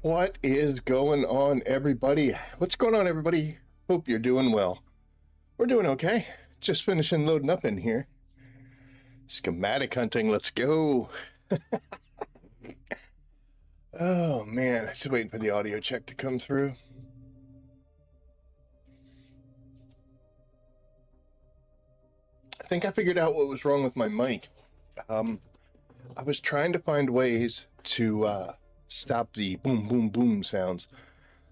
What is going on, everybody? What's going on, everybody? Hope you're doing well. We're doing okay. Just finishing loading up in here. Schematic hunting, let's go. Oh, man. I'm just waiting for the audio check to come through. I think I figured out what was wrong with my mic. I was trying to find ways to stop the boom, boom, boom sounds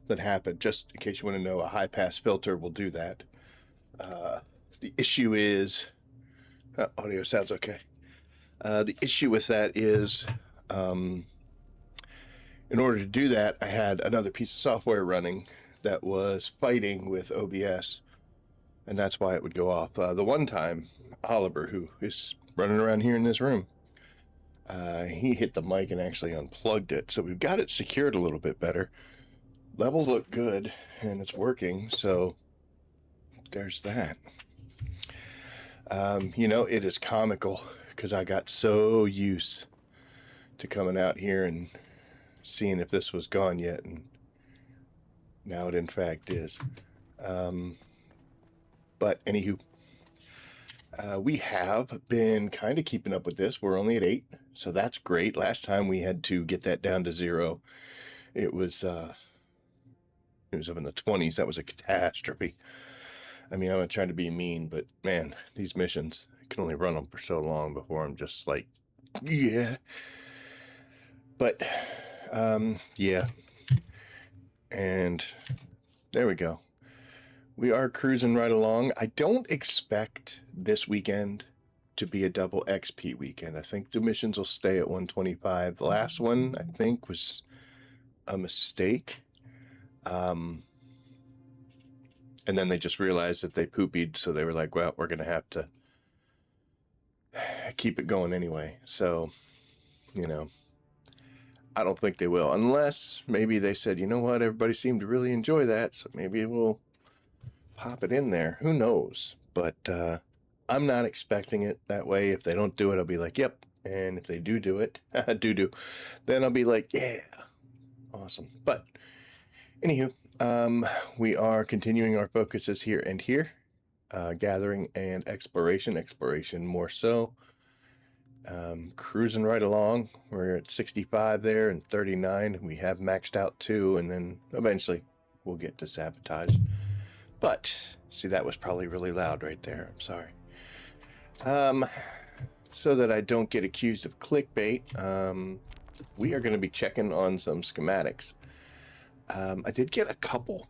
that happen. Just in case you want to know, a high-pass filter will do that. The issue is... audio sounds okay. The issue with that is, in order to do that, I had another piece of software running that was fighting with OBS, and that's why it would go off. The one time, Oliver, who is running around here in this room, he hit the mic and actually unplugged it, so we've got it secured a little bit better. Levels look good, and it's working, so there's that. It is comical because I got so used to coming out here and seeing if this was gone yet, and now it in fact is. But anywho, we have been kind of keeping up with this. We're only at 8, so that's great. Last time we had to get that down to 0. It was up in the 20s. That was a catastrophe. I mean, I'm not trying to be mean, but man, these missions, I can only run them for so long before I'm just like, yeah. But, yeah. And there we go. We are cruising right along. I don't expect this weekend to be a double XP weekend. I think the missions will stay at 125. The last one, I think, was a mistake. And then they just realized that they poopied, so they were like, well, we're going to have to keep it going anyway. So, I don't think they will, unless maybe they said, you know what, everybody seemed to really enjoy that, so maybe we'll pop it in there. Who knows? But I'm not expecting it that way. If they don't do it, I'll be like, yep. And if they do it, then I'll be like, yeah, awesome. But anywho, we are continuing our focuses here and here, gathering and exploration more so. Cruising right along. We're at 65 there and 39. We have maxed out 2, and then eventually we'll get to sabotage. But see, that was probably really loud right there. I'm sorry. So that I don't get accused of clickbait, we are going to be checking on some schematics. I did get a couple.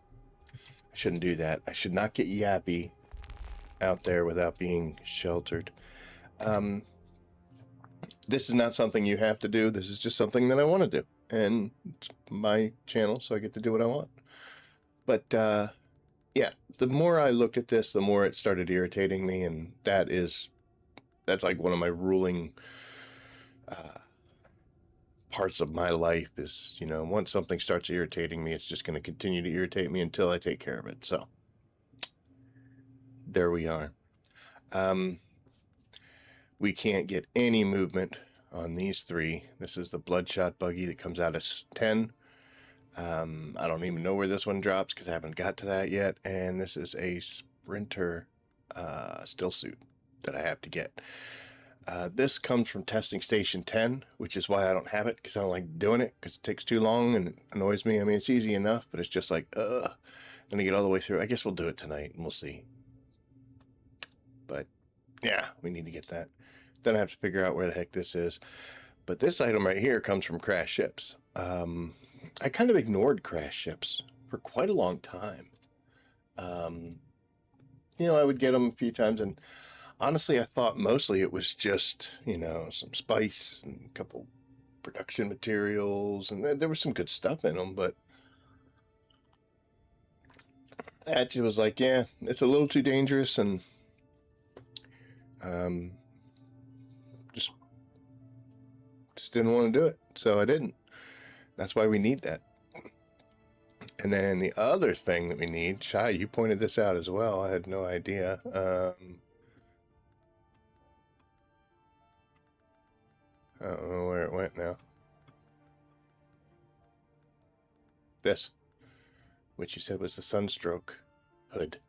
I shouldn't do that. I should not get yappy out there without being sheltered. This is not something you have to do. This is just something that I want to do. And it's my channel, so I get to do what I want. But, yeah, the more I looked at this, the more it started irritating me. And that's like one of my ruling parts of my life is, once something starts irritating me, it's just going to continue to irritate me until I take care of it. So there we are. We can't get any movement on these 3. This is the Bloodshot buggy that comes out as 10. I don't even know where this one drops because I haven't got to that yet. And this is a Sprinter still suit that I have to get. This comes from testing station 10, which is why I don't have it, because I don't like doing it, because it takes too long and it annoys me. I mean, it's easy enough, but it's just like, gonna get all the way through. I guess we'll do it tonight, and we'll see. But, yeah, we need to get that. Then I have to figure out where the heck this is. But this item right here comes from crash ships. I kind of ignored crash ships for quite a long time. I would get them a few times, and honestly, I thought mostly it was just, some spice and a couple production materials, and there was some good stuff in them, but actually was like, yeah, it's a little too dangerous, and just didn't want to do it, so I didn't. That's why we need that. And then the other thing that we need, Shai, you pointed this out as well. I had no idea. I don't know where it went now. this, which you said was the Sunstroke hood.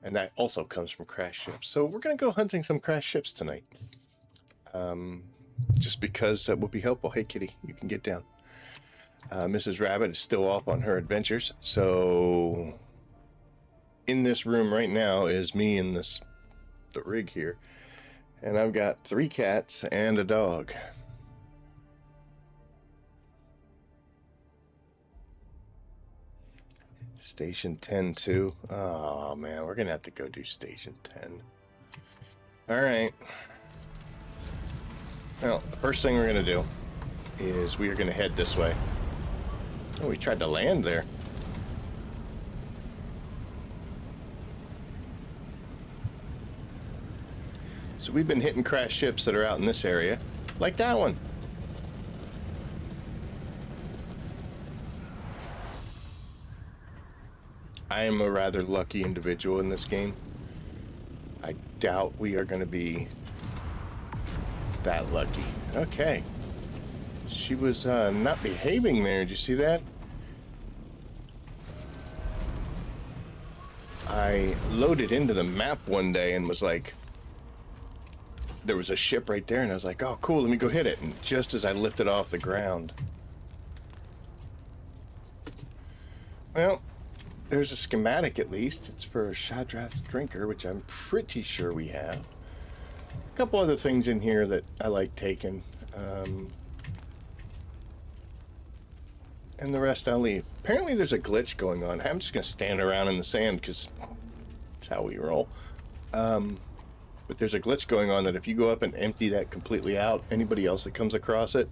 And that also comes from crash ships. So we're going to go hunting some crash ships tonight. Just because that will be helpful. Hey, kitty, you can get down. Mrs. Rabbit is still off on her adventures. So in this room right now is me and the rig here. And I've got 3 cats and a dog. Station 10 too. Oh man, we're gonna have to go do Station 10. Alright. Well, the first thing we're gonna do is we are gonna head this way. Oh, we tried to land there. So we've been hitting crash ships that are out in this area, like that one. I am a rather lucky individual in this game. I doubt we are going to be that lucky. Okay. She was not behaving there. Did you see that? I loaded into the map one day and was like, there was a ship right there, and I was like, oh, cool, let me go hit it. And just as I lifted off the ground, well, there's a schematic at least. It's for a Shadrath drinker, which I'm pretty sure we have. A couple other things in here that I like taking. And the rest I'll leave. Apparently there's a glitch going on. I'm just going to stand around in the sand because that's how we roll. But there's a glitch going on that if you go up and empty that completely out, anybody else that comes across it,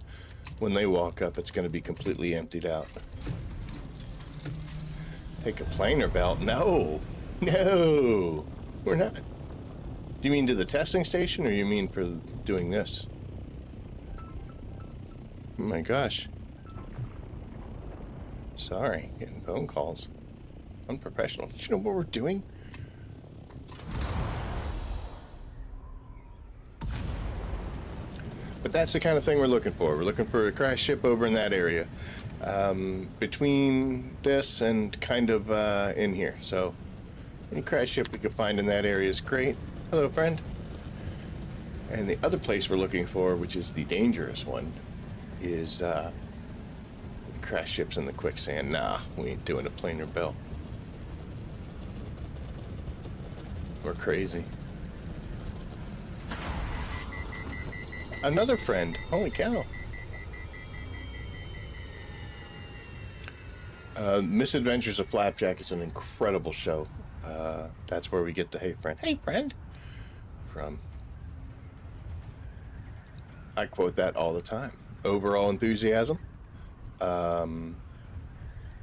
when they walk up, it's going to be completely emptied out. Take a planer belt? No. No. We're not. Do you mean to the testing station, or you mean for doing this? Oh my gosh. Sorry, getting phone calls. Unprofessional. Did you know what we're doing? But that's the kind of thing we're looking for. We're looking for a crash ship over in that area. Between this and kind of in here. So any crash ship we could find in that area is great. Hello, friend. And the other place we're looking for, which is the dangerous one, is crash ships in the quicksand. Nah, we ain't doing a planer belt. We're crazy. Another friend. Holy cow. Misadventures of Flapjack is an incredible show. That's where we get the hey friend from. I quote that all the time. Overall enthusiasm.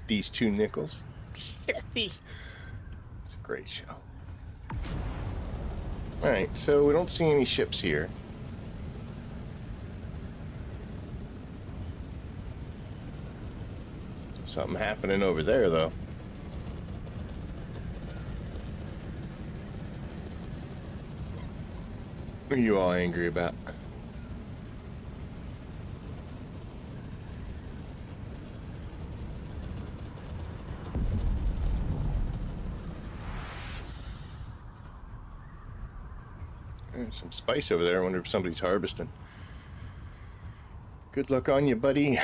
These 2 nickels. It's a great show. Alright, so we don't see any ships here. Something happening over there, though. What are you all angry about? There's some spice over there. I wonder if somebody's harvesting. Good luck on you, buddy.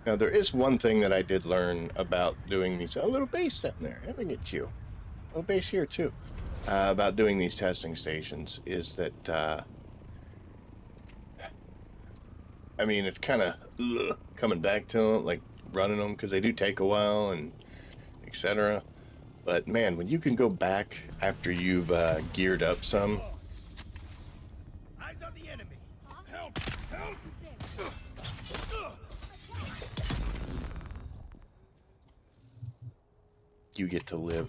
Now, there is one thing that I did learn about doing these. A little base down there. Let me get you. A little base here, too. About doing these testing stations is that, I mean, it's kind of coming back to them, like running them, because they do take a while and etc. But, man, when you can go back after you've geared up some. Eyes on the enemy. Help! Help! You get to live.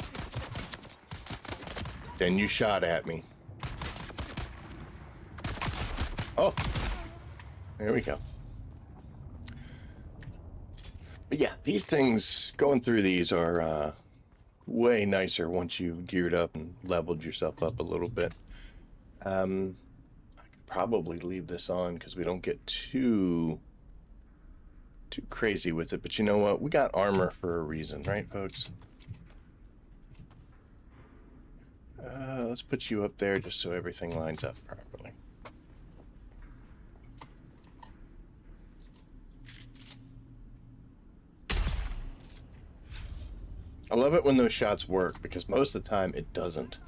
Then you shot at me. Oh, there we go. But yeah, these things, going through these are way nicer once you've geared up and leveled yourself up a little bit. I could probably leave this on because we don't get too crazy with it. But you know what? We got armor for a reason, right, folks? Let's put you up there just so everything lines up properly. I love it when those shots work because most of the time it doesn't.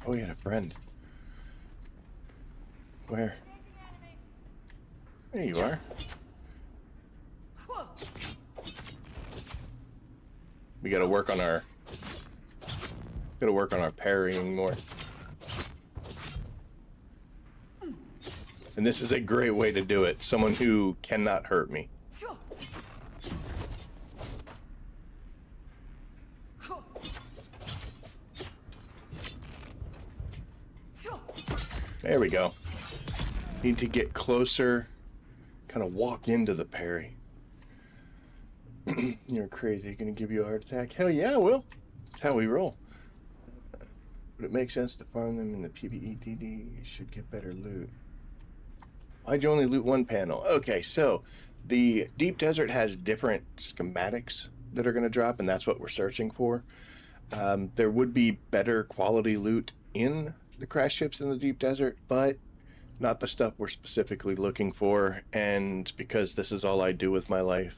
Oh, we had a friend. Where? There you are. We gotta work on our parrying more. And this is a great way to do it. Someone who cannot hurt me. There we go. Need to get closer, kind of walk into the parry. You're crazy. Gonna give you a heart attack? Hell yeah, I will. That's how we roll. Would it make sense to farm them in the PvEDD? You should get better loot. Why'd you only loot one panel? Okay, so the Deep Desert has different schematics that are going to drop, and that's what we're searching for. There would be better quality loot in the crash ships in the Deep Desert, but not the stuff we're specifically looking for. And because this is all I do with my life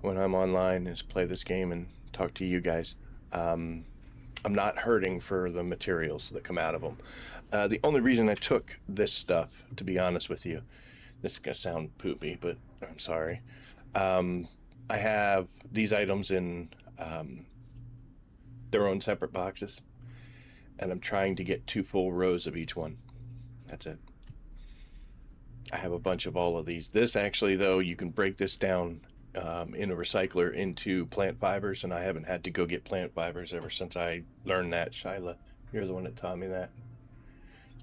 when I'm online is play this game and talk to you guys, I'm not hurting for the materials that come out of them. The only reason I took this stuff, to be honest with you, this is going to sound poopy, but I'm sorry. I have these items in their own separate boxes, and I'm trying to get 2 full rows of each one. That's it. I have a bunch of all of these. This actually, though, you can break this down in a recycler into plant fibers, and I haven't had to go get plant fibers ever since I learned that. Shyla, you're the one that taught me that.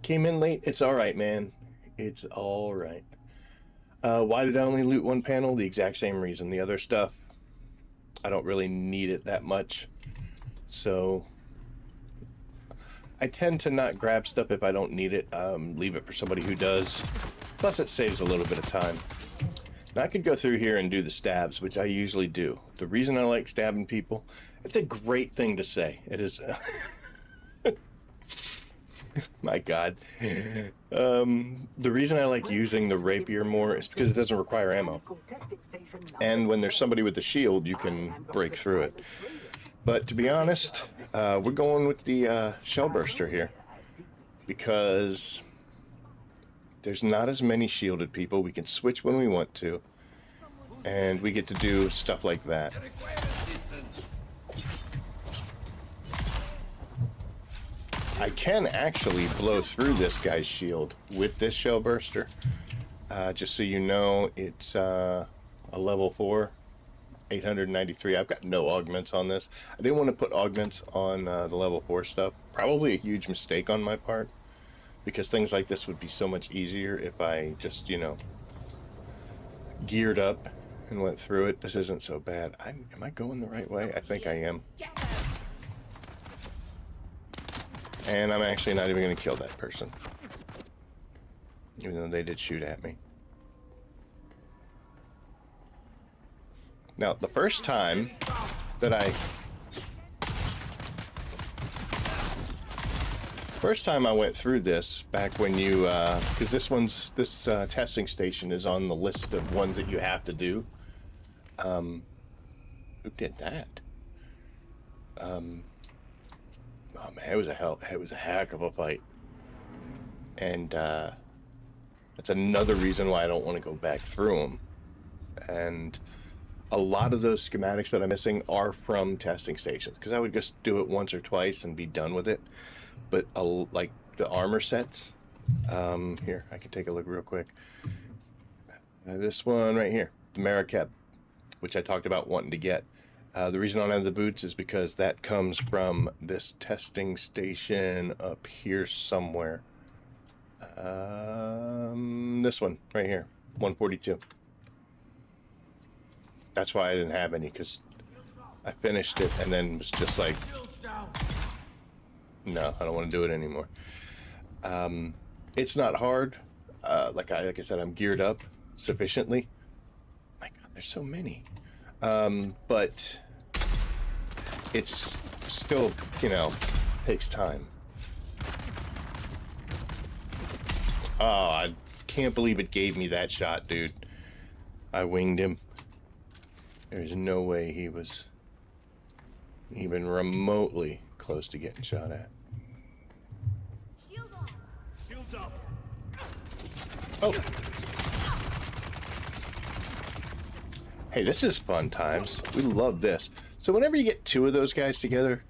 Came in late. It's all right, man. It's all right. Why did I only loot one panel? The exact same reason. The other stuff, I don't really need it that much. So I tend to not grab stuff if I don't need it. Leave it for somebody who does. Plus it saves a little bit of time. Now I could go through here and do the stabs, which I usually do. The reason I like stabbing people, it's a great thing to say. It is. My God. The reason I like using the rapier more is because it doesn't require ammo. And when there's somebody with a shield, you can break through it. But to be honest, we're going with the shell burster here. Because there's not as many shielded people. We can switch when we want to. And we get to do stuff like that. I can actually blow through this guy's shield with this shell burster. Just so you know, it's a level 4, 893. I've got no augments on this. I didn't want to put augments on the level 4 stuff. Probably a huge mistake on my part, because things like this would be so much easier if I just, you know, geared up and went through it. This isn't so bad. Am I going the right way? I think I am. And I'm actually not even going to kill that person, even though they did shoot at me. Now, the first time that I went through this, back when you, because this testing station is on the list of ones that you have to do. Who did that? Oh man, it was a heck of a fight. And that's another reason why I don't want to go back through them. And a lot of those schematics that I'm missing are from testing stations, because I would just do it once or twice and be done with it. But like the armor sets, here, I can take a look real quick. This one right here, the Marrakeb, which I talked about wanting to get. The reason I don't have the boots is because that comes from this testing station up here somewhere. This one right here, 142. That's why I didn't have any, because I finished it and then was just like, No, I don't want to do it anymore. It's not hard. Like I said, I'm geared up sufficiently. My God, there's so many. But it's still, takes time. Oh, I can't believe it gave me that shot, dude. I winged him. There's no way he was even remotely close to getting shot at. Shield on. Shields up. Oh. Hey, this is fun times. We love this. So whenever you get two of those guys together,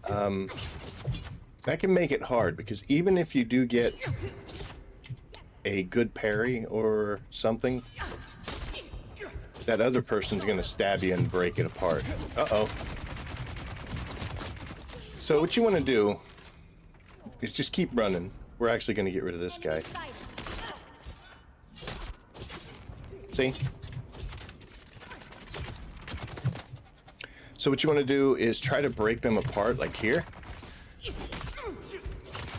that can make it hard, because even if you do get a good parry or something, that other person's going to stab you and break it apart. Uh-oh. So what you want to do is just keep running. We're actually going to get rid of this guy. See? So what you want to do is try to break them apart, like here.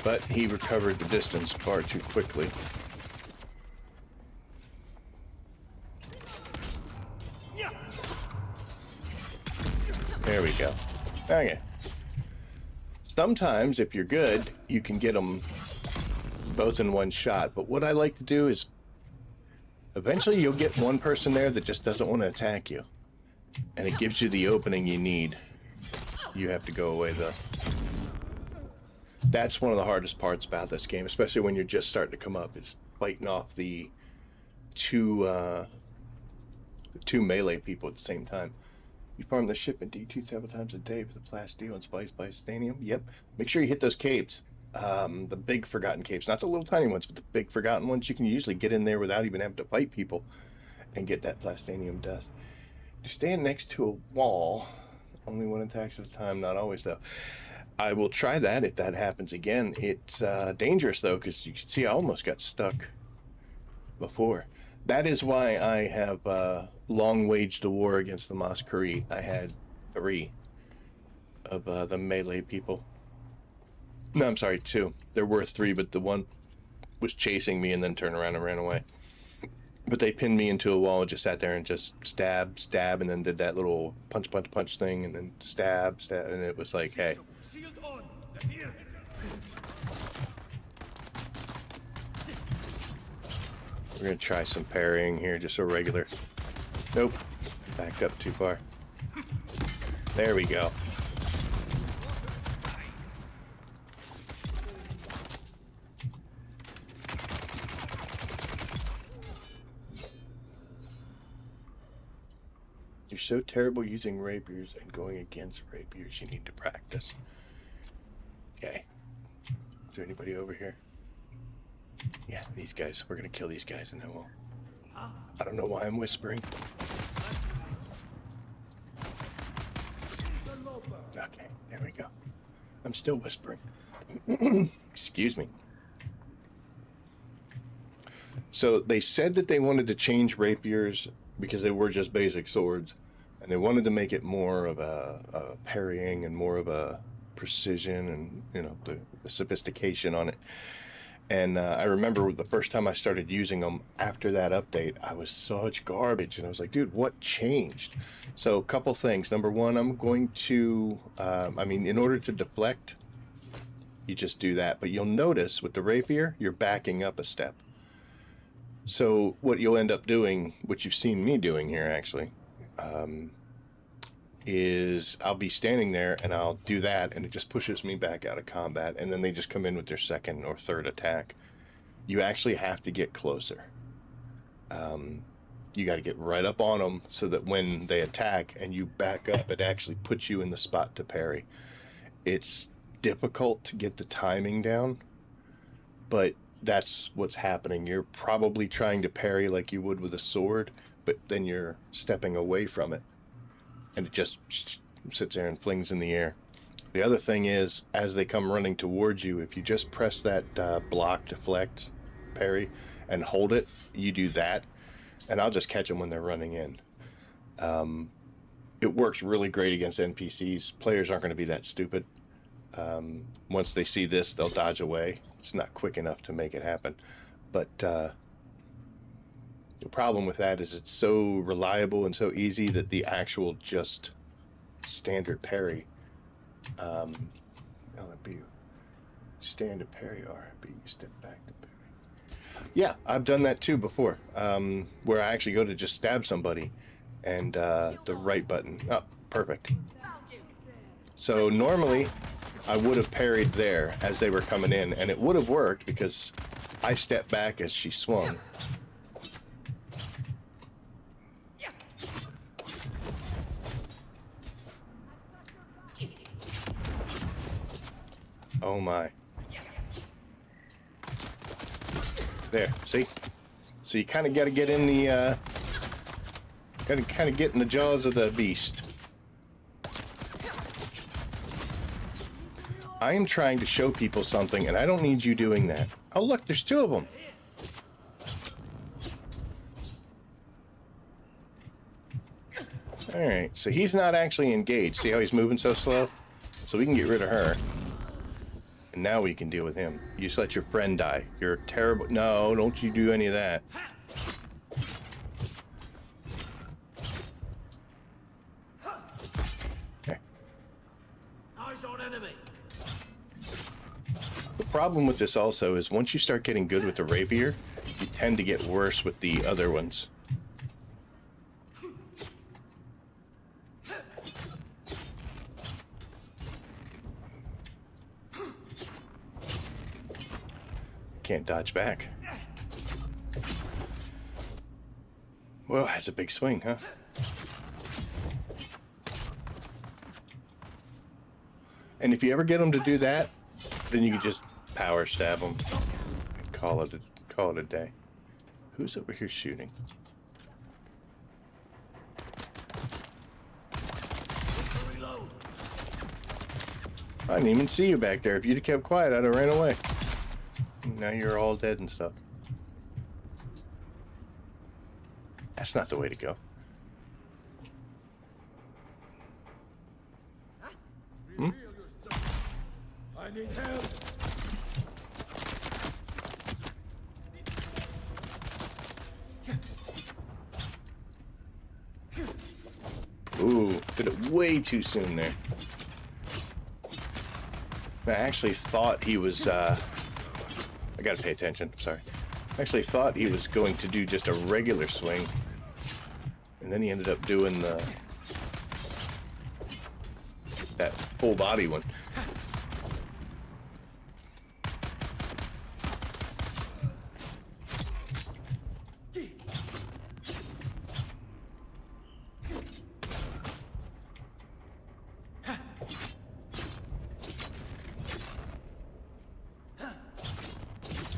But he recovered the distance far too quickly. There we go. Okay. Sometimes, if you're good, you can get them both in one shot. But what I like to do is, eventually you'll get one person there that just doesn't want to attack you. And it gives you the opening you need. You have to go away, though. That's one of the hardest parts about this game, especially when you're just starting to come up, is fighting off the two melee people at the same time. You farm the ship in D2 several times a day for the plasteel and spice by stanium. Yep. Make sure you hit those caves. The big forgotten caves. Not the little tiny ones, but the big forgotten ones. You can usually get in there without even having to fight people and get that plastanium dust. You stand next to a wall. Only one attacks at a time. Not always, though. I will try that if that happens again. It's dangerous, though, because you can see I almost got stuck before. That is why I have long waged a war against the Masquerade. I had 3 of the melee people. No, I'm sorry, 2. There were 3, but the one was chasing me and then turned around and ran away. But they pinned me into a wall and just sat there and just stab, stab, and then did that little punch, punch, punch thing, and then stab, stab, and it was like, hey. Shield on. Here. We're going to try some parrying here, just a regular. Nope. Backed up too far. There we go. You're so terrible using rapiers and going against rapiers. You need to practice. Okay. Is there anybody over here? Yeah, these guys. We're gonna kill these guys and then we'll... I don't know why I'm whispering. Okay, there we go. I'm still whispering. Excuse me. So they said that they wanted to change rapiers because they were just basic swords, and they wanted to make it more of a parrying and more of a precision and, you know, the sophistication on it. And I remember the first time I started using them after that update, I was such garbage. And I was like, dude, what changed? So a couple things. Number one, I'm going to, in order to deflect, you just do that. But you'll notice with the rapier, you're backing up a step. So what you'll end up doing, which you've seen me doing here actually, is I'll be standing there and I'll do that and it just pushes me back out of combat, and then they just come in with their second or third attack. You actually have to get closer. You got to get right up on them so that when they attack and you back up, it actually puts you in the spot to parry. It's difficult to get the timing down, but that's what's happening. You're probably trying to parry like you would with a sword, but then you're stepping away from it and it just sits there and flings in the air. The other thing is, as they come running towards you, if you just press that block, deflect, parry, and hold it, you do that, and I'll just catch them when they're running in. It works really great against NPCs. Players aren't going to be that stupid. Once they see this, they'll dodge away. It's not quick enough to make it happen. But the problem with that is it's so reliable and so easy that the actual just standard parry, LMB, standard parry, RB, step back to parry. Yeah, I've done that too before, where I actually go to just stab somebody, and the right button. Oh, perfect. So normally I would have parried there as they were coming in, and it would have worked because I stepped back as she swung. Oh my. There, see? So you kind of got to get in the, got to kind of get in the jaws of the beast. I am trying to show people something, and I don't need you doing that. Oh, look, there's two of them. Alright, so he's not actually engaged. See how he's moving so slow? So we can get rid of her. And now we can deal with him. You just let your friend die. You're terrible. No, don't you do any of that. Okay. Eyes on enemy. The problem with this also is once you start getting good with the rapier, you tend to get worse with the other ones. Can't dodge back. Well, that's a big swing, huh? And if you ever get them to do that, then you can just power stab them and call it a day. Who's over here shooting? I didn't even see you back there. If you'd have kept quiet, I'd have ran away. Now you're all dead and stuff. That's not the way to go. Hmm? I need help. Ooh, did it way too soon there. I actually thought he was, I gotta pay attention, sorry. I actually thought he was going to do just a regular swing. And then he ended up doing that full body one.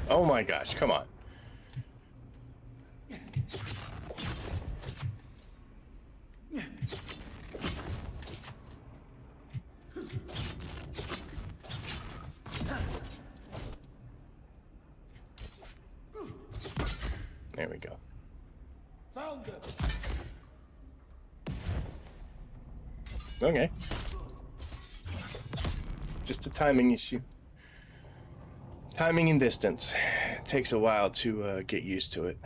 Oh my gosh, come on. There we go. Found them. Okay. Just a timing issue. Timing and distance. It takes a while to get used to it.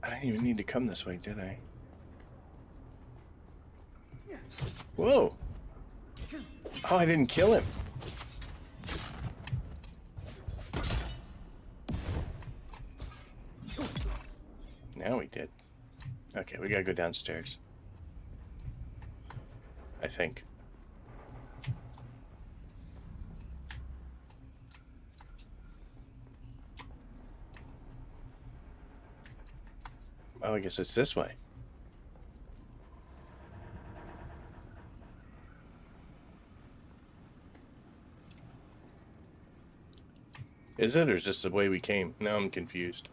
I didn't even need to come this way, did I? Whoa! Oh, I didn't kill him. Now we did. Okay, we gotta go downstairs. I think. Oh, I guess it's this way. Is it, or is this the way we came? Now I'm confused.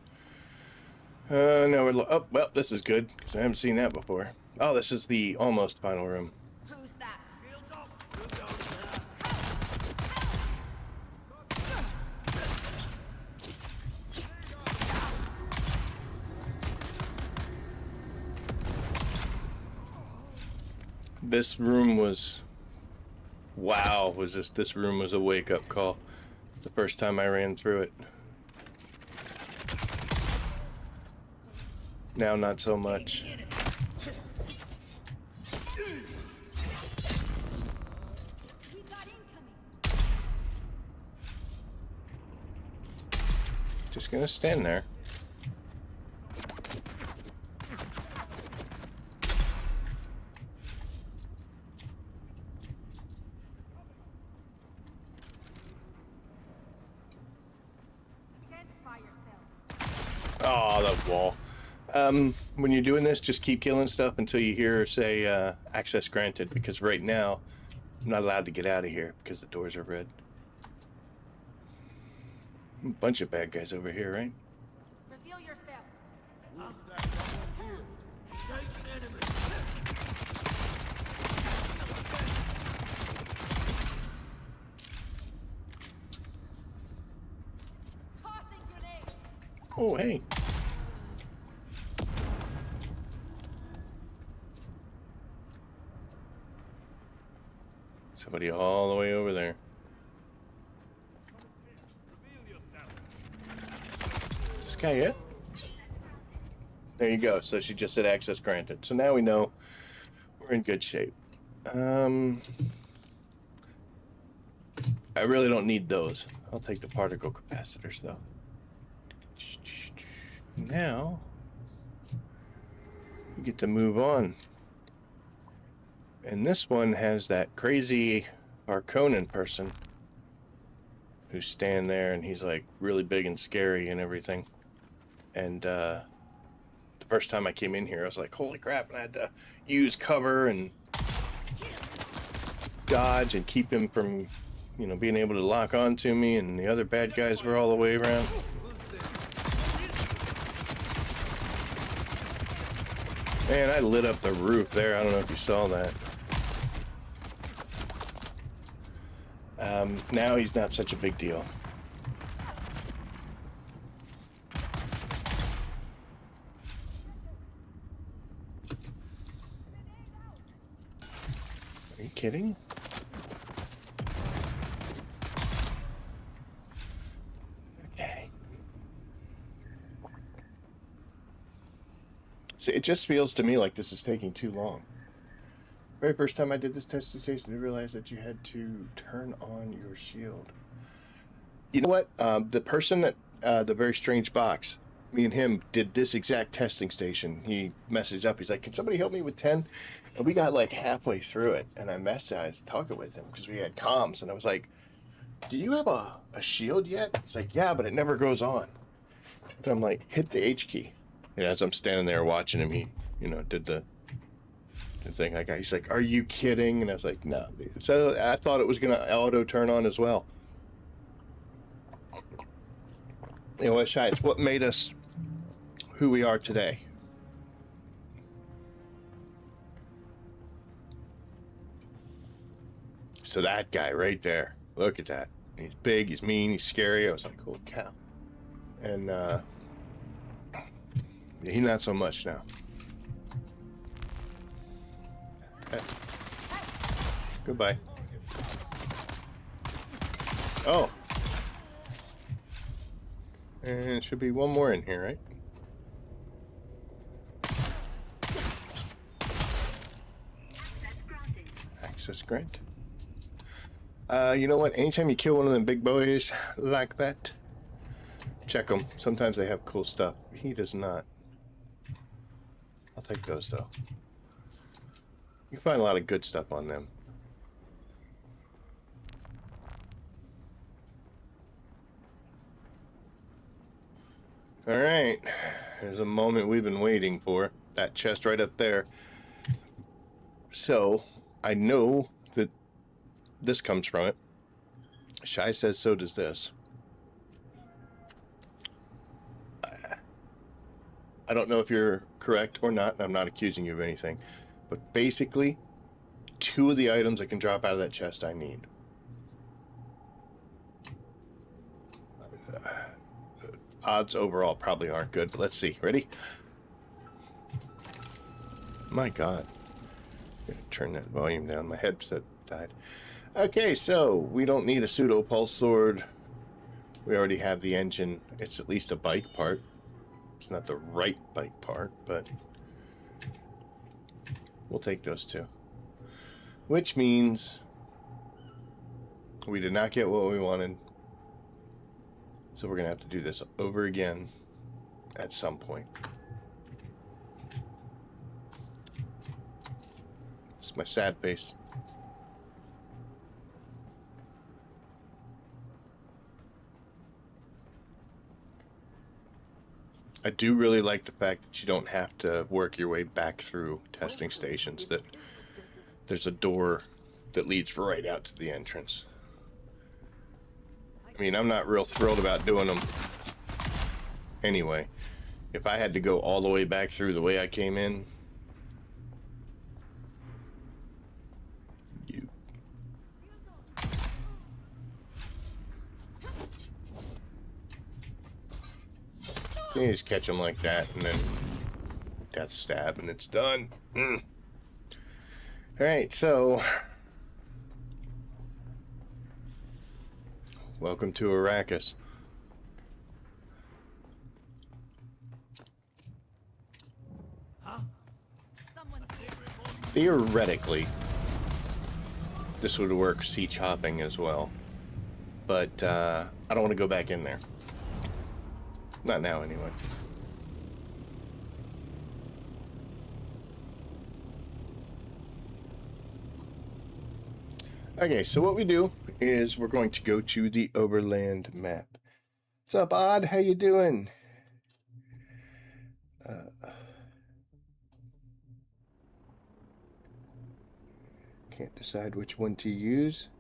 No, we're oh, well, this is good, because I haven't seen that before. Oh, this is the almost final room. Who's that? Shields up. We'll go there. This room was Wow, this room was a wake-up call. The first time I ran through it. Now not so much. We got incoming. Just gonna stand there. Identify yourself. Oh, that wall. When you're doing this, just keep killing stuff until you hear say access granted, because right now I'm not allowed to get out of here because the doors are red. A bunch of bad guys over here, right? Reveal yourself. Who's that someone's here? Engaging enemy. Tossing grenade. Oh, hey. Somebody all the way over there. Is this guy it? There you go. So she just said access granted. So now we know we're in good shape. I really don't need those. I'll take the particle capacitors though. Now we get to move on. And this one has that crazy Arconan person who's standing there and he's like really big and scary and everything. And the first time I came in here, I was like, holy crap, and I had to use cover and dodge and keep him from, you know, being able to lock onto me, and the other bad guys were all the way around. Man, I lit up the roof there. I don't know if you saw that. Now he's not such a big deal. Are you kidding? Okay. See, it just feels to me like this is taking too long. Very first time I did this testing station, I realized that you had to turn on your shield. You know what? The person at the very strange box, me and him did this exact testing station. He messaged up. He's like, "Can somebody help me with 10?" And we got like halfway through it, and I was talking with him because we had comms, and I was like, "Do you have a shield yet?" He's like, "Yeah, but it never goes on." And I'm like, "Hit the H key." And as I'm standing there watching him, he, you know, did the thing. Like, he's like, "Are you kidding?" And I was like, "No." So I thought it was gonna auto turn on as well. You know what, Shai? It's what made us who we are today. So that guy right there, look at that. He's big, he's mean, he's scary. I was like, holy cow. And he's not so much now. Goodbye. Oh. And it should be one more in here, right? Access grant. You know what? Anytime you kill one of them big boys like that, check them. Sometimes they have cool stuff. He does not. I'll take those though. You can find a lot of good stuff on them. All right, there's a moment we've been waiting for. That chest right up there. So I know that this comes from it. Shai says so does this. I don't know if you're correct or not. I'm not accusing you of anything. But basically, 2 of the items that can drop out of that chest I need. Odds overall probably aren't good, but let's see. Ready? My God. I'm gonna turn that volume down. My headset died. Okay, so we don't need a pseudo pulse sword. We already have the engine. It's at least a bike part. It's not the right bike part, but we'll take those two. Which means we did not get what we wanted. So we're going to have to do this over again at some point. It's my sad face. I do really like the fact that you don't have to work your way back through testing stations, that there's a door that leads right out to the entrance. I mean, I'm not real thrilled about doing them anyway. If I had to go all the way back through the way I came in, you. You just catch them like that, and then death stab, and it's done. Alright, so welcome to Arrakis. Someone's here. Theoretically, this would work Sietch Hopping as well. But I don't want to go back in there. Not now, anyway. Okay, so what we do is we're going to go to the overland map. What's up, Odd? How you doing? Can't decide which one to use.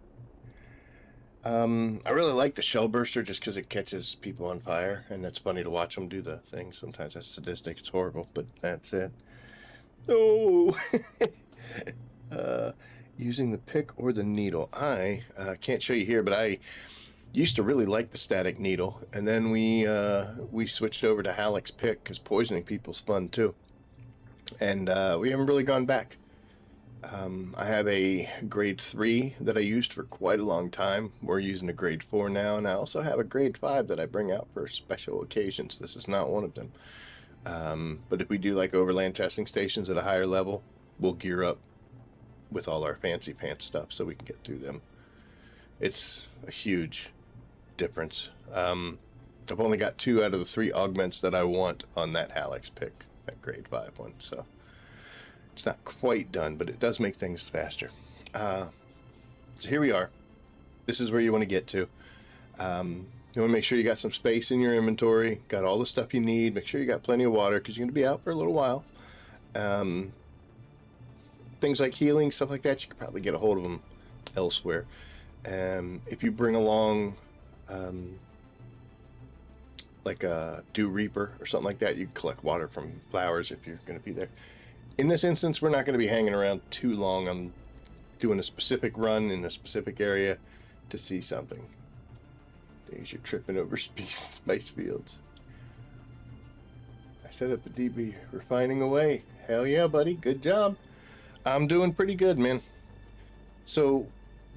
I really like the shell burster just because it catches people on fire, and it's funny to watch them do the thing. Sometimes that's sadistic, it's horrible, but that's it. Oh! Using the pick or the needle. I can't show you here, but I used to really like the static needle, and then we switched over to Halleck's pick because poisoning people's fun too, and we haven't really gone back. I have a grade 3 that I used for quite a long time. We're using a grade 4 now, and I also have a grade 5 that I bring out for special occasions. This is not one of them. But if we do like overland testing stations at a higher level, we'll gear up with all our fancy pants stuff so we can get through them. It's a huge difference. I've only got 2 out of the 3 augments that I want on that Halleck's pick, that grade 5 one, so it's not quite done, but it does make things faster. So here we are. This is where you want to get to. You want to make sure you got some space in your inventory, got all the stuff you need. Make sure you got plenty of water because you're going to be out for a little while. Things like healing, stuff like that, you can probably get a hold of them elsewhere. If you bring along like a Dew Reaper or something like that, you can collect water from flowers if you're going to be there. In this instance, we're not going to be hanging around too long. I'm doing a specific run in a specific area to see something. Days you're tripping over spice fields. I set up a DB refining away. Hell yeah, buddy. Good job. I'm doing pretty good, man. So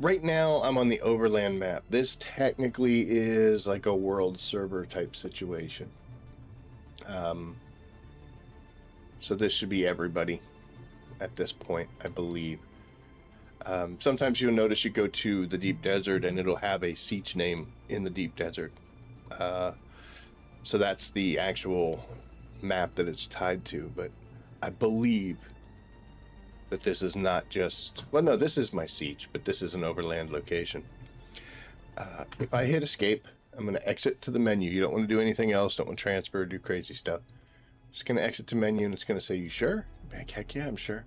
right now I'm on the overland map. This technically is like a world server type situation. So this should be everybody at this point, I believe. Sometimes you'll notice you go to the deep desert and it'll have a siege name in the deep desert. So that's the actual map that it's tied to. But I believe that this is not just... Well, no, this is my siege, but this is an overland location. If I hit escape, I'm going to exit to the menu. You don't want to do anything else. Don't want to transfer or do crazy stuff. Just going to exit to menu, and it's going to say, you sure? Heck yeah, I'm sure.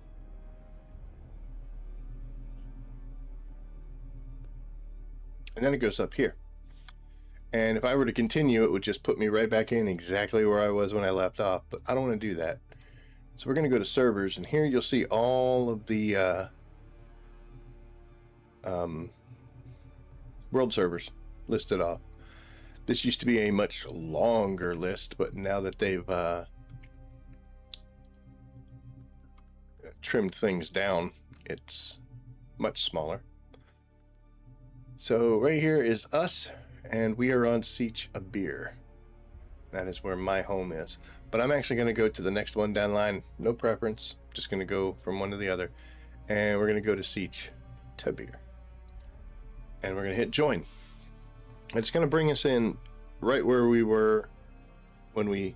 And then it goes up here. And if I were to continue, it would just put me right back in exactly where I was when I left off. But I don't want to do that. So we're going to go to servers, and here you'll see all of the world servers listed off. This used to be a much longer list, but now that they've trimmed things down, it's much smaller. So right here is us, and we are on Sietch a beer. That is where my home is. But I'm actually going to go to the next one down the line. No preference. Just going to go from one to the other. And we're going to go to Sietch to beer. And we're going to hit join. It's going to bring us in right where we were when we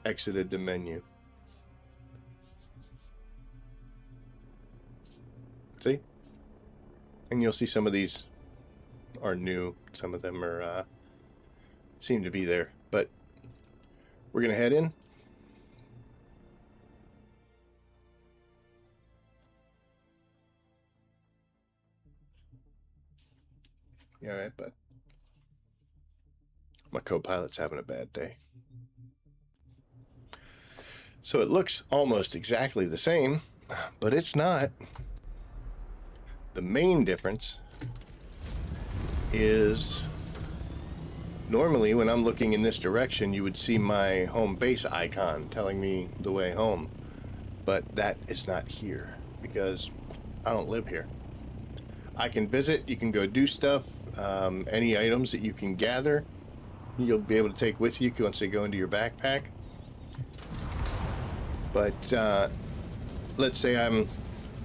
exited the menu. See? And you'll see some of these are new. Some of them are seem to be there. But we're going to head in. You all right, bud? My co-pilot's having a bad day. So it looks almost exactly the same, but it's not. The main difference is normally when I'm looking in this direction, you would see my home base icon telling me the way home. But that is not here because I don't live here. I can visit, you can go do stuff, any items that you can gather, you'll be able to take with you once they go into your backpack. But let's say I'm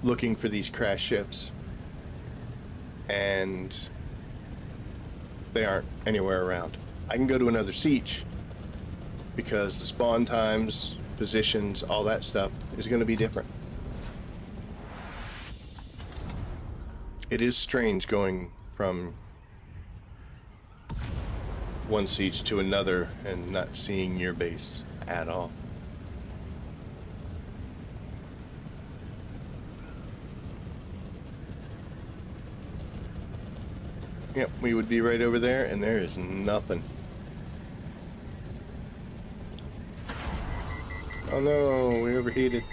looking for these crash ships and they aren't anywhere around. I can go to another siege because the spawn times, positions, all that stuff is going to be different. It is strange going from one siege to another and not seeing your base at all. Yep, we would be right over there, and there is nothing. Oh no, we overheated.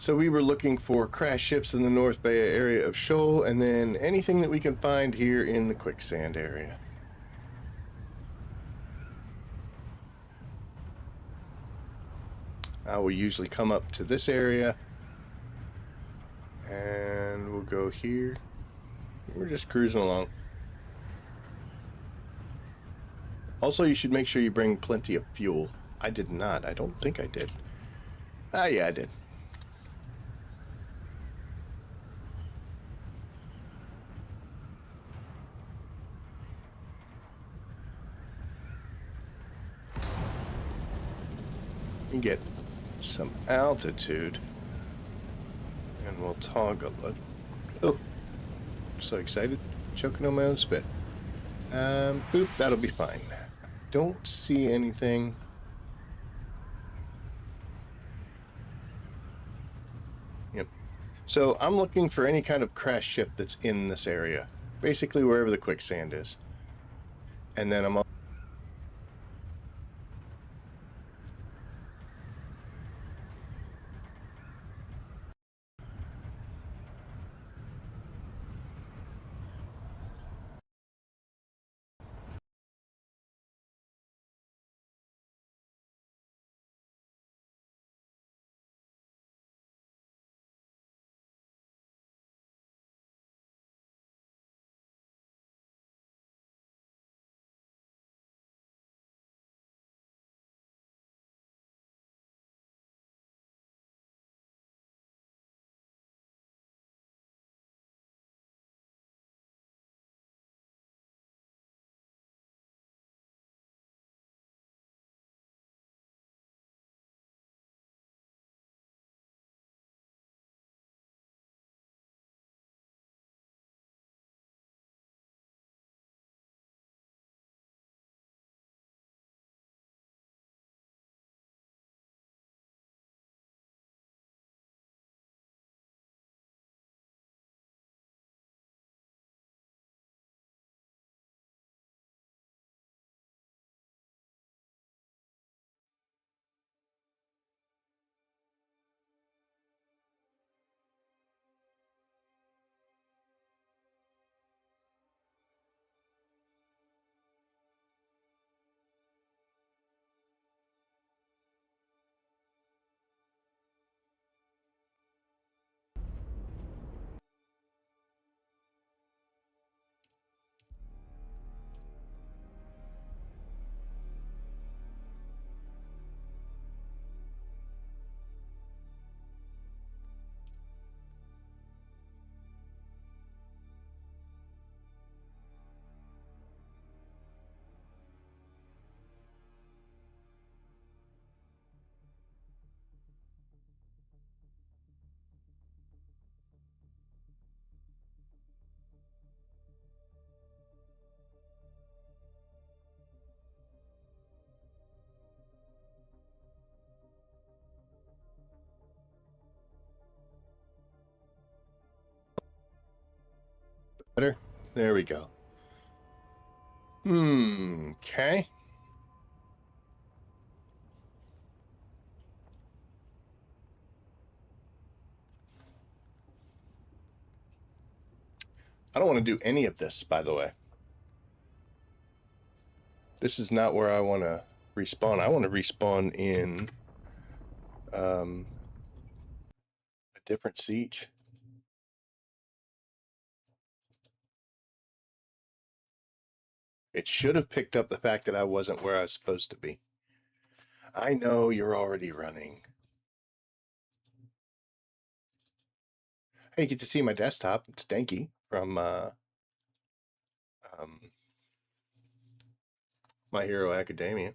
So we were looking for crash ships in the North Bay area of Shoal, and then anything that we can find here in the quicksand area. I will usually come up to this area and we'll go here. We're just cruising along. Also, you should make sure you bring plenty of fuel. I did not. I don't think I did. Ah, yeah, I did. You get some altitude and we'll toggle it. Oh, so excited. Choking on my own spit. Boop, that'll be fine. Don't see anything. Yep. So I'm looking for any kind of crash ship that's in this area. Basically wherever the quicksand is. And then I'm Better? There we go. Okay. I don't want to do any of this, by the way. This is not where I want to respawn. I want to respawn in a different siege. It should have picked up the fact that I wasn't where I was supposed to be. I know you're already running. Hey, you get to see my desktop. It's Danky from My Hero Academia.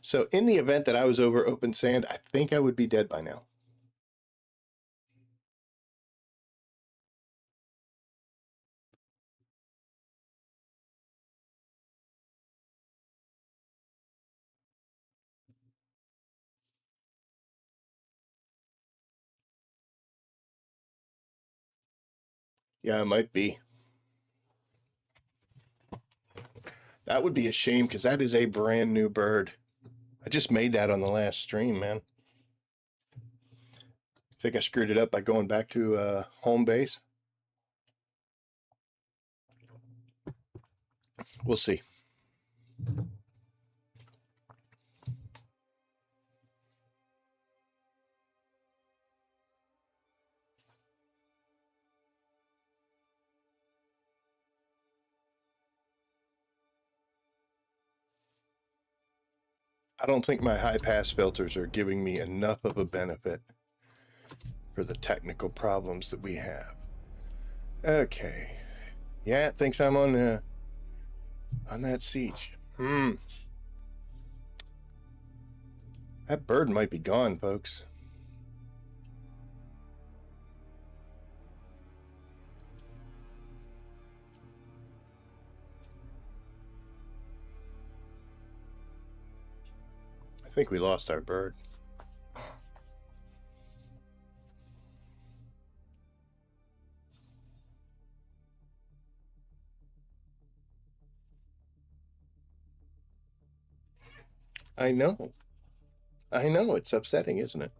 So in the event that I was over open sand, I think I would be dead by now. Yeah, I might be. That would be a shame because that is a brand new bird. I just made that on the last stream, man. I think I screwed it up by going back to home base. We'll see. I don't think my high pass filters are giving me enough of a benefit for the technical problems that we have. Okay. Yeah, it thinks I'm on that siege. That bird might be gone, folks. I think we lost our bird. I know. I know. It's upsetting, isn't it?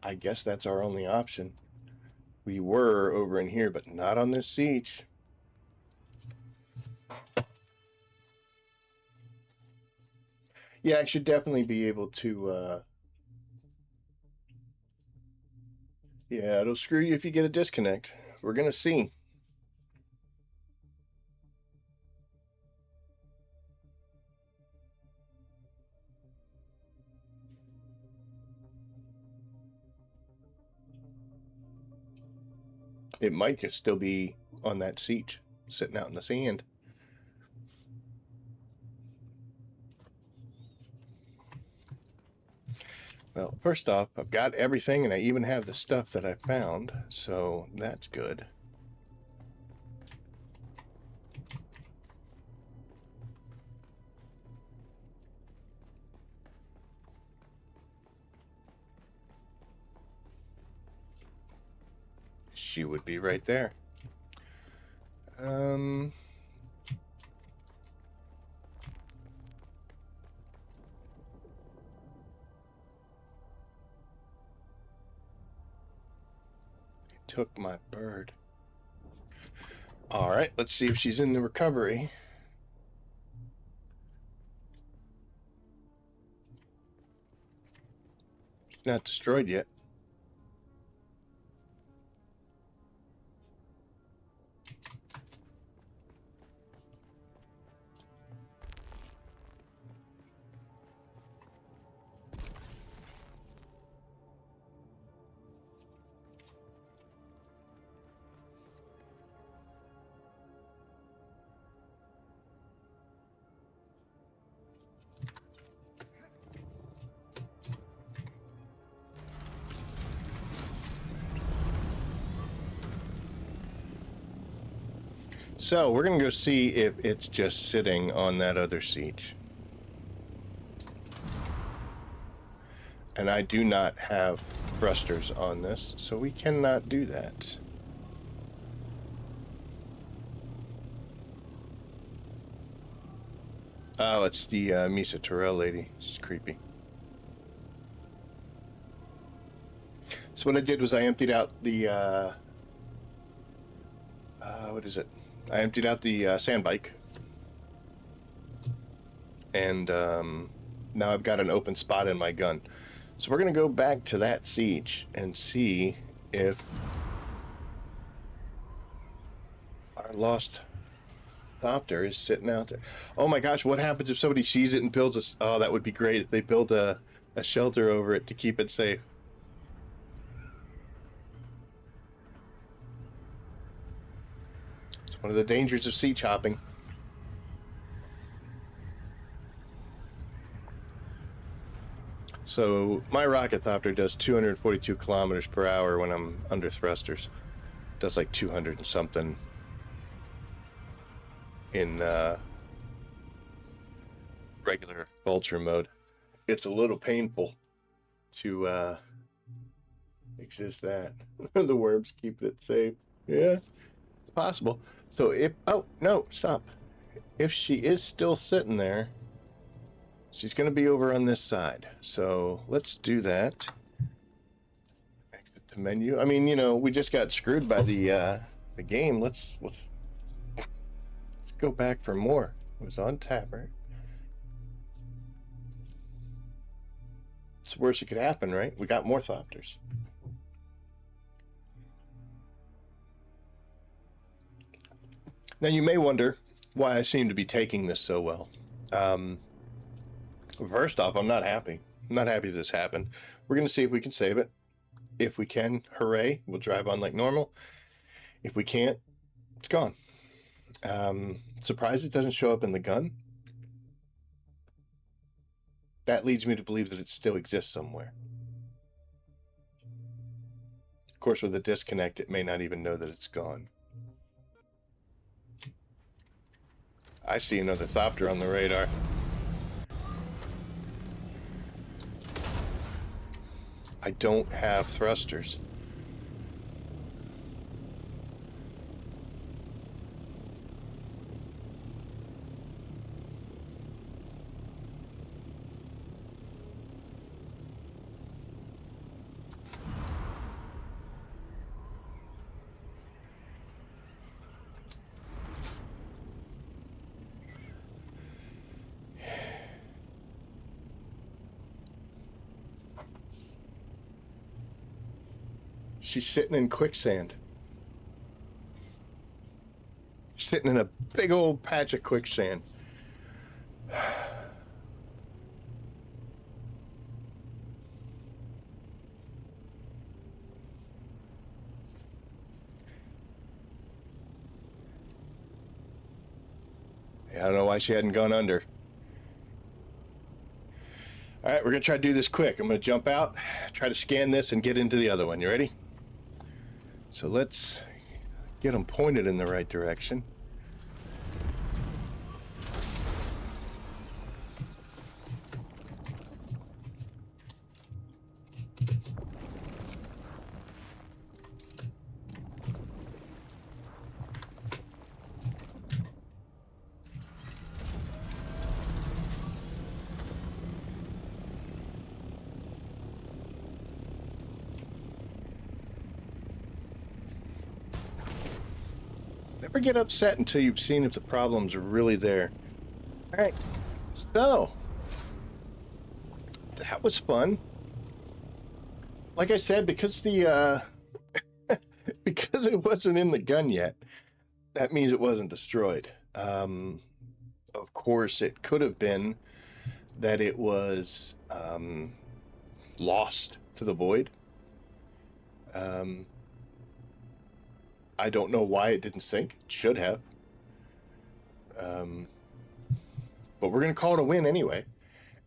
I guess that's our only option. We were over in here, but not on this siege. Yeah, I should definitely be able to, yeah, it'll screw you if you get a disconnect. We're going to see. It might just still be on that siege, sitting out in the sand. Well, first off, I've got everything, and I even have the stuff that I found, so that's good. She would be right there. Took my bird. All right, let's see if she's in the recovery. She's not destroyed yet. So we're gonna go see if it's just sitting on that other siege. And I do not have thrusters on this, so we cannot do that. Oh, it's the Misa Terrell lady. She's creepy. So what I did was I emptied out the what is it? I emptied out the sand bike, and now I've got an open spot in my gun. So we're gonna go back to that siege and see if our lost thopter is sitting out there. Oh my gosh, what happens if somebody sees it and builds a... Oh, that would be great if they build a shelter over it to keep it safe. It's one of the dangers of siege hopping. So my rocket thopter does 242 kilometers per hour when I'm under thrusters. It does like 200 and something in regular vulture mode. It's a little painful to exist that. The worms keeping it safe. Yeah, it's possible. So if... Oh, no, stop. If she is still sitting there, she's going to be over on this side. So let's do that. Exit to menu. I mean, you know, we just got screwed by the game. Let's go back for more. It was on tap, right? It's the worst that could happen, right? We got more thopters. Now you may wonder why I seem to be taking this so well. First off, I'm not happy. I'm not happy this happened. We're going to see if we can save it. If we can, hooray, we'll drive on like normal. If we can't, it's gone. Surprised it doesn't show up in the gun. That leads me to believe that it still exists somewhere. Of course, with a disconnect, it may not even know that it's gone. I see another thopter on the radar. I don't have thrusters. She's sitting in quicksand. Sitting in a big old patch of quicksand. Yeah, I don't know why she hadn't gone under. All right, we're going to try to do this quick. I'm going to jump out, try to scan this, and get into the other one. You ready? So let's get them pointed in the right direction. Never get upset until you've seen if the problems are really there. All right, so that was fun. Like I said, because the because it wasn't in the gun yet, that means it wasn't destroyed. Of course, it could have been that it was lost to the void. I don't know why it didn't sink. It should have. But we're going to call it a win anyway.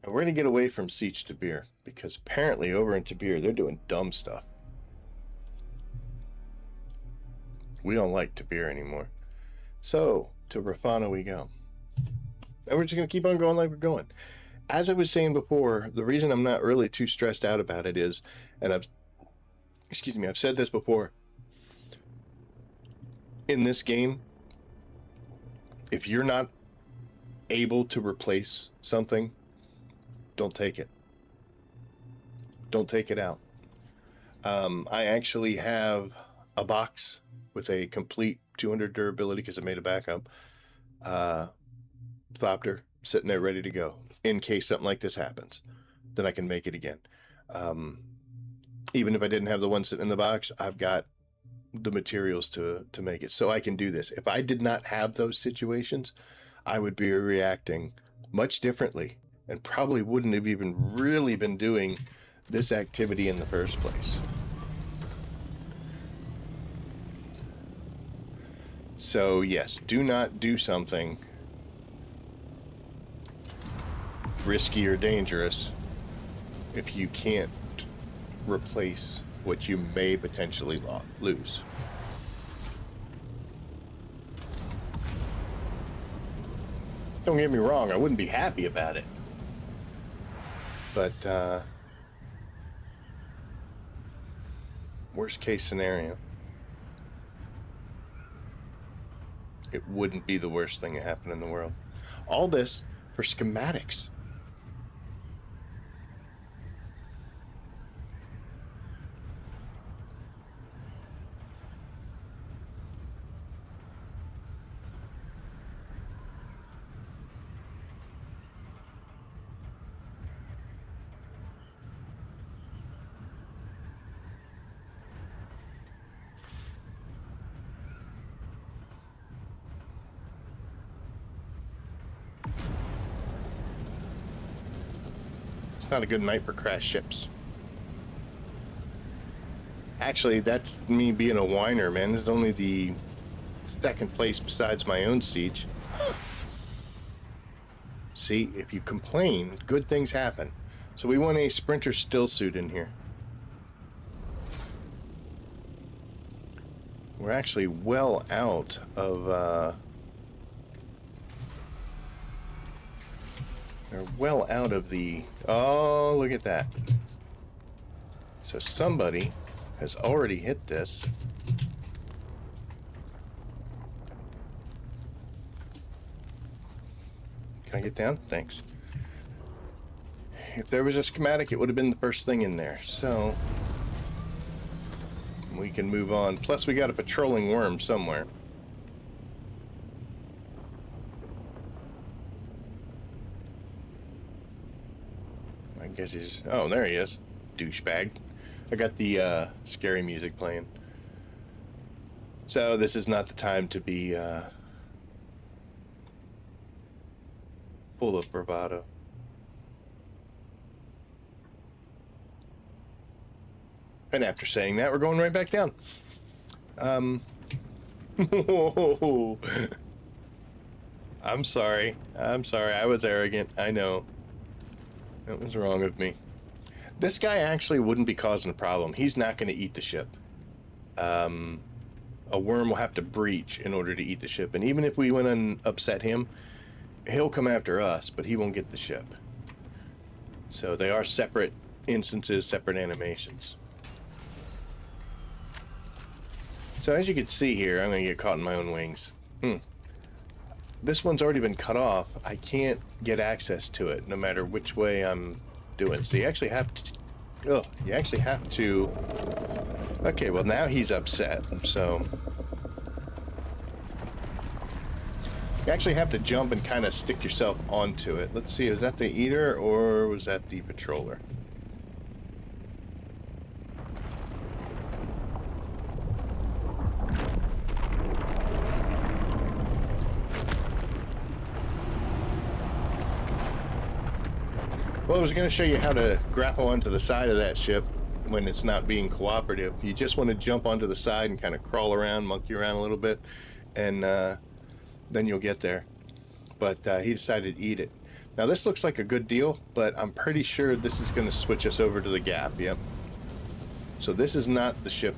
And we're going to get away from Sietch to Beer. Because apparently over in Tabir, they're doing dumb stuff. We don't like Tabir anymore. So, to Rafana we go. And we're just going to keep on going like we're going. As I was saying before, the reason I'm not really too stressed out about it is, and I've said this before, in this game, if you're not able to replace something, don't take it. Don't take it out. I actually have a box with a complete 200 durability because I made a backup. Thopter sitting there ready to go in case something like this happens. Then I can make it again. Even if I didn't have the one sitting in the box, I've got the materials to make it. So I can do this. If I did not have those situations, I would be reacting much differently and probably wouldn't have even really been doing this activity in the first place. So yes, do not do something risky or dangerous if you can't replace what you may potentially lose. Don't get me wrong, I wouldn't be happy about it. But worst case scenario, it wouldn't be the worst thing that happened in the world. All this for schematics. Not a good night for crash ships. Actually, that's me being a whiner, man. This is only the second place besides my own siege. See, if you complain, good things happen. So we want a sprinter still suit in here. We're actually well out of they're well out of the... Oh, look at that. So somebody has already hit this. Can I get down? Thanks. If there was a schematic, it would have been the first thing in there. So we can move on. Plus, we got a patrolling worm somewhere. I guess he's... Oh, there he is. Douchebag. I got the scary music playing. So this is not the time to be full of bravado. And after saying that, we're going right back down. Whoa. I'm sorry. I was arrogant. I know. That was wrong of me. This guy actually wouldn't be causing a problem. He's not going to eat the ship. A worm will have to breach in order to eat the ship. And even if we went and upset him, he'll come after us, but he won't get the ship. So they are separate instances, separate animations. So as you can see here, I'm going to get caught in my own wings. This one's already been cut off. I can't get access to it no matter which way I'm doing. So you actually have to... Okay, well now he's upset, so... You actually have to jump and kind of stick yourself onto it. Let's see, was that the eater or was that the patroller? Well, I was going to show you how to grapple onto the side of that ship when it's not being cooperative. You just want to jump onto the side and kind of crawl around, monkey around a little bit, and then you'll get there. But he decided to eat it. Now this looks like a good deal, but I'm pretty sure this is going to switch us over to the Gap. Yep. So this is not the ship.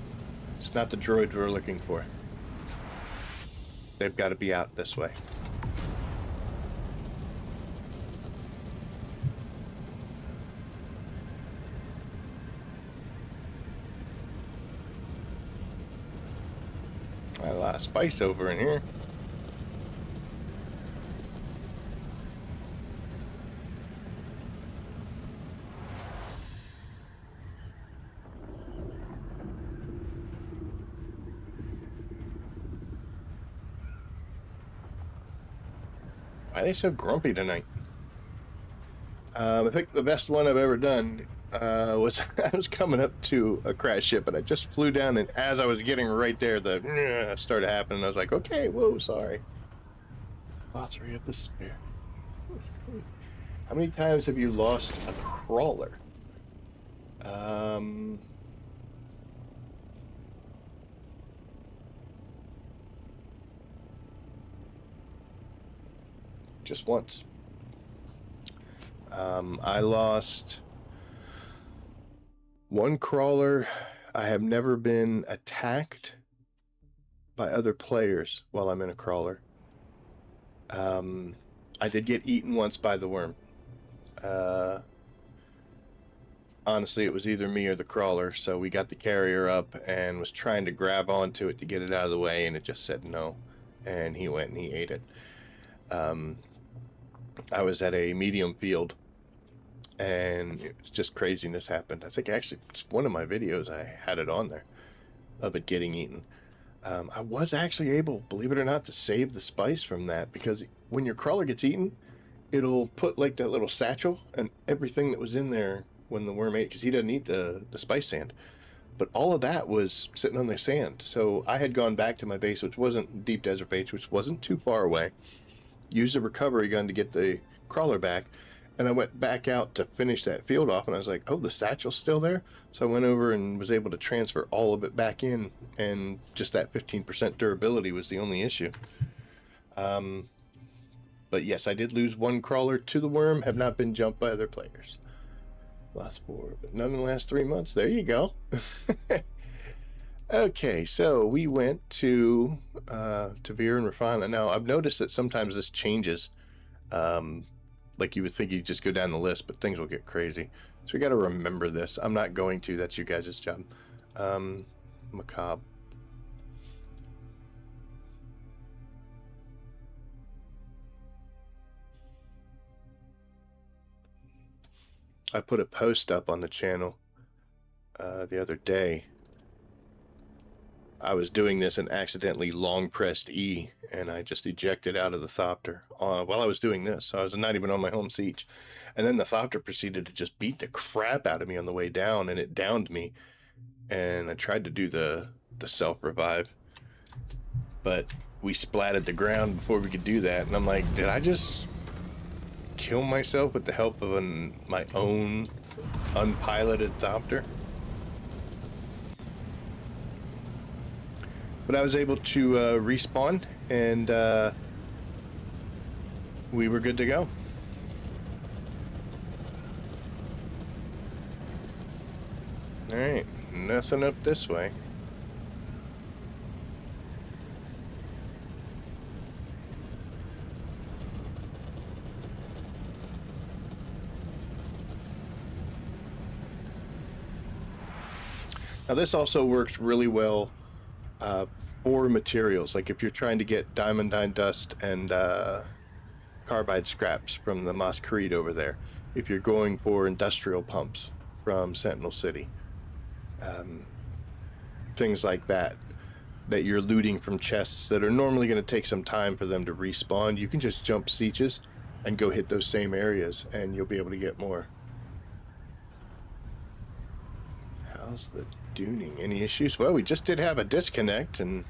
It's not the droid we're looking for. They've got to be out this way. A lot of spice over in here. Why are they so grumpy tonight? I think the best one I've ever done was I was coming up to a crash ship, and I just flew down, and as I was getting right there, the started happening. I was like, okay, whoa, sorry. Glossary of despair. How many times have you lost a crawler? Just once. I lost one crawler. I have never been attacked by other players while I'm in a crawler. I did get eaten once by the worm. Honestly, it was either me or the crawler, so we got the carrier up and was trying to grab onto it to get it out of the way, and it just said no, and he went and he ate it. I was at a medium field, and it was just craziness happened. I think actually it's one of my videos, I had it on there of it getting eaten. I was actually able, believe it or not, to save the spice from that, because when your crawler gets eaten, it'll put like that little satchel and everything that was in there when the worm ate, because he doesn't eat the spice sand. But all of that was sitting on the sand. So I had gone back to my base, which wasn't deep desert base, which wasn't too far away, used a recovery gun to get the crawler back, and I went back out to finish that field off, and I was like, oh, the satchel's still there? So I went over and was able to transfer all of it back in, and just that 15% durability was the only issue. But yes, I did lose one crawler to the worm, have not been jumped by other players. Lost 4, but none in the last 3 months. There you go. Okay, so we went to Veer and Refana. Now, I've noticed that sometimes this changes. Like you would think you'd just go down the list, but things will get crazy. So we got to remember this. I'm not going to. That's you guys' job. Macabre. I put a post up on the channel the other day. I was doing this and accidentally long pressed E, and I just ejected out of the Thopter while I was doing this. So I was not even on my home siege. And then the Thopter proceeded to just beat the crap out of me on the way down, and it downed me. And I tried to do the self-revive, but we splatted the ground before we could do that. And I'm like, did I just kill myself with the help of my own unpiloted Thopter? But I was able to respawn, and we were good to go. Alright, nothing up this way. Now this also works really well for materials, like if you're trying to get diamondine dust and carbide scraps from the Masquerade over there, if you're going for industrial pumps from Sentinel City, things like that you're looting from chests that are normally going to take some time for them to respawn, you can just jump Sietches and go hit those same areas, and you'll be able to get more. How's the Duning? Any issues? Well, we just did have a disconnect, and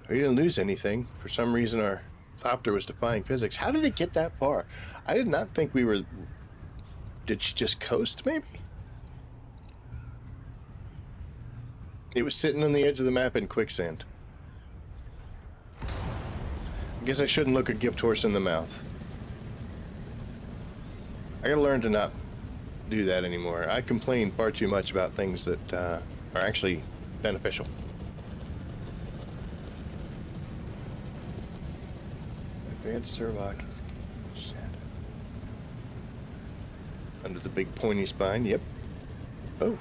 we didn't lose anything. For some reason, our Thopter was defying physics. How did it get that far? I did not think we were... Did she just coast, maybe? It was sitting on the edge of the map in quicksand. I guess I shouldn't look a gift horse in the mouth. I gotta learn to not do that anymore. I complain far too much about things that are actually beneficial. Advanced Servoc. Shit. Under the big pointy spine, yep. Oh.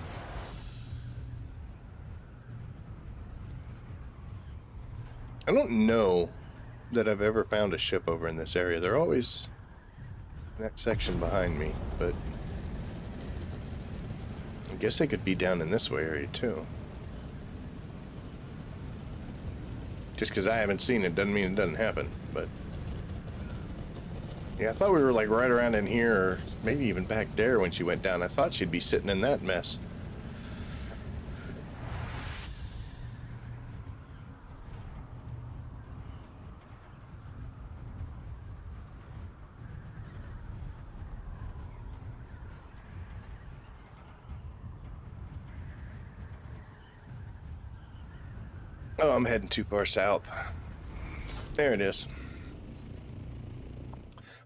I don't know that I've ever found a ship over in this area. They're always in that section behind me, but I guess they could be down in this way area too. Just because I haven't seen it doesn't mean it doesn't happen, but yeah, I thought we were like right around in here, or maybe even back there when she went down. I thought she'd be sitting in that mess. Oh, I'm heading too far south. There it is.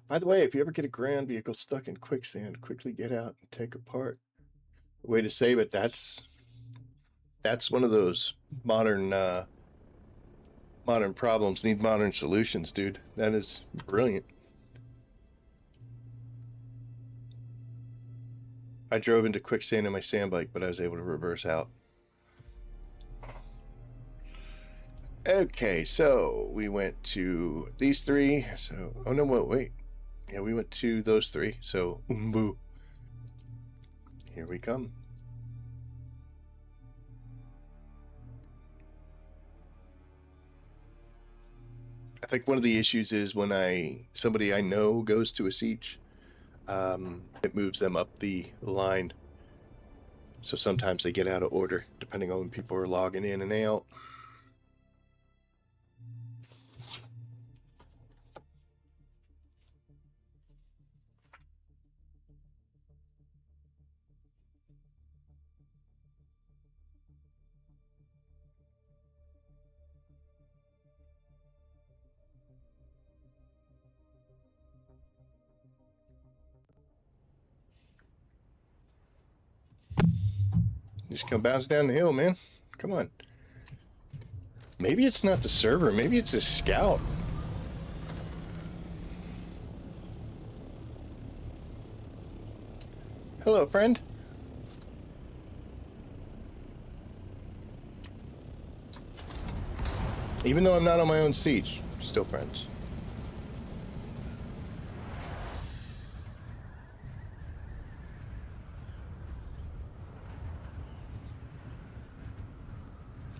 By the way, if you ever get a ground vehicle stuck in quicksand, quickly get out and take apart. The way to save it, that's one of those modern modern problems need modern solutions, dude. That is brilliant. I drove into quicksand in my sand bike, but I was able to reverse out. Okay, so we went to these three. So, oh no, wait. Yeah, we went to those three. So, Umbu. Here we come. I think one of the issues is when somebody I know goes to a siege, it moves them up the line. So sometimes they get out of order, depending on when people are logging in and out. Just come bounce down the hill, man. Come on. Maybe it's not the server. Maybe it's a scout. Hello, friend. Even though I'm not on my own siege, still friends.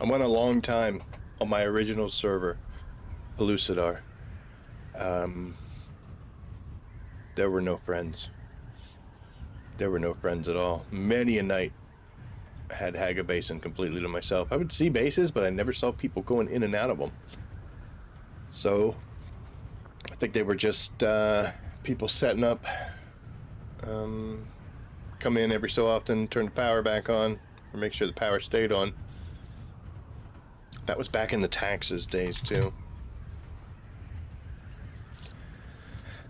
I went a long time on my original server, Pellucidar. There were no friends. There were no friends at all. Many a night I had Haga Basin completely to myself. I would see bases, but I never saw people going in and out of them. So I think they were just people setting up, come in every so often, turn the power back on, or make sure the power stayed on. That was back in the taxes days too.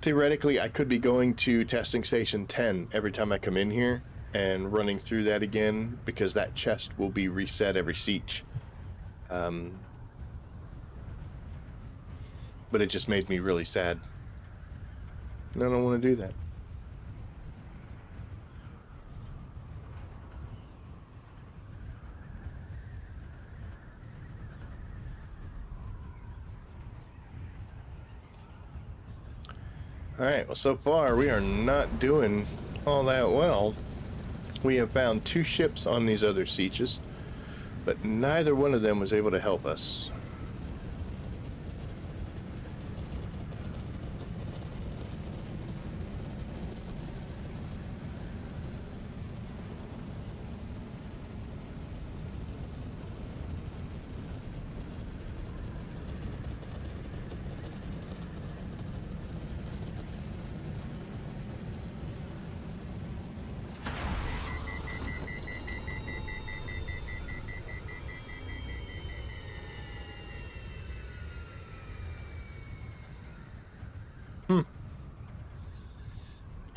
Theoretically, I could be going to testing station 10 every time I come in here and running through that again, because that chest will be reset every siege. But it just made me really sad. And I don't want to do that. Alright, well, so far we are not doing all that well. We have found 2 ships on these other Sietches, but neither one of them was able to help us.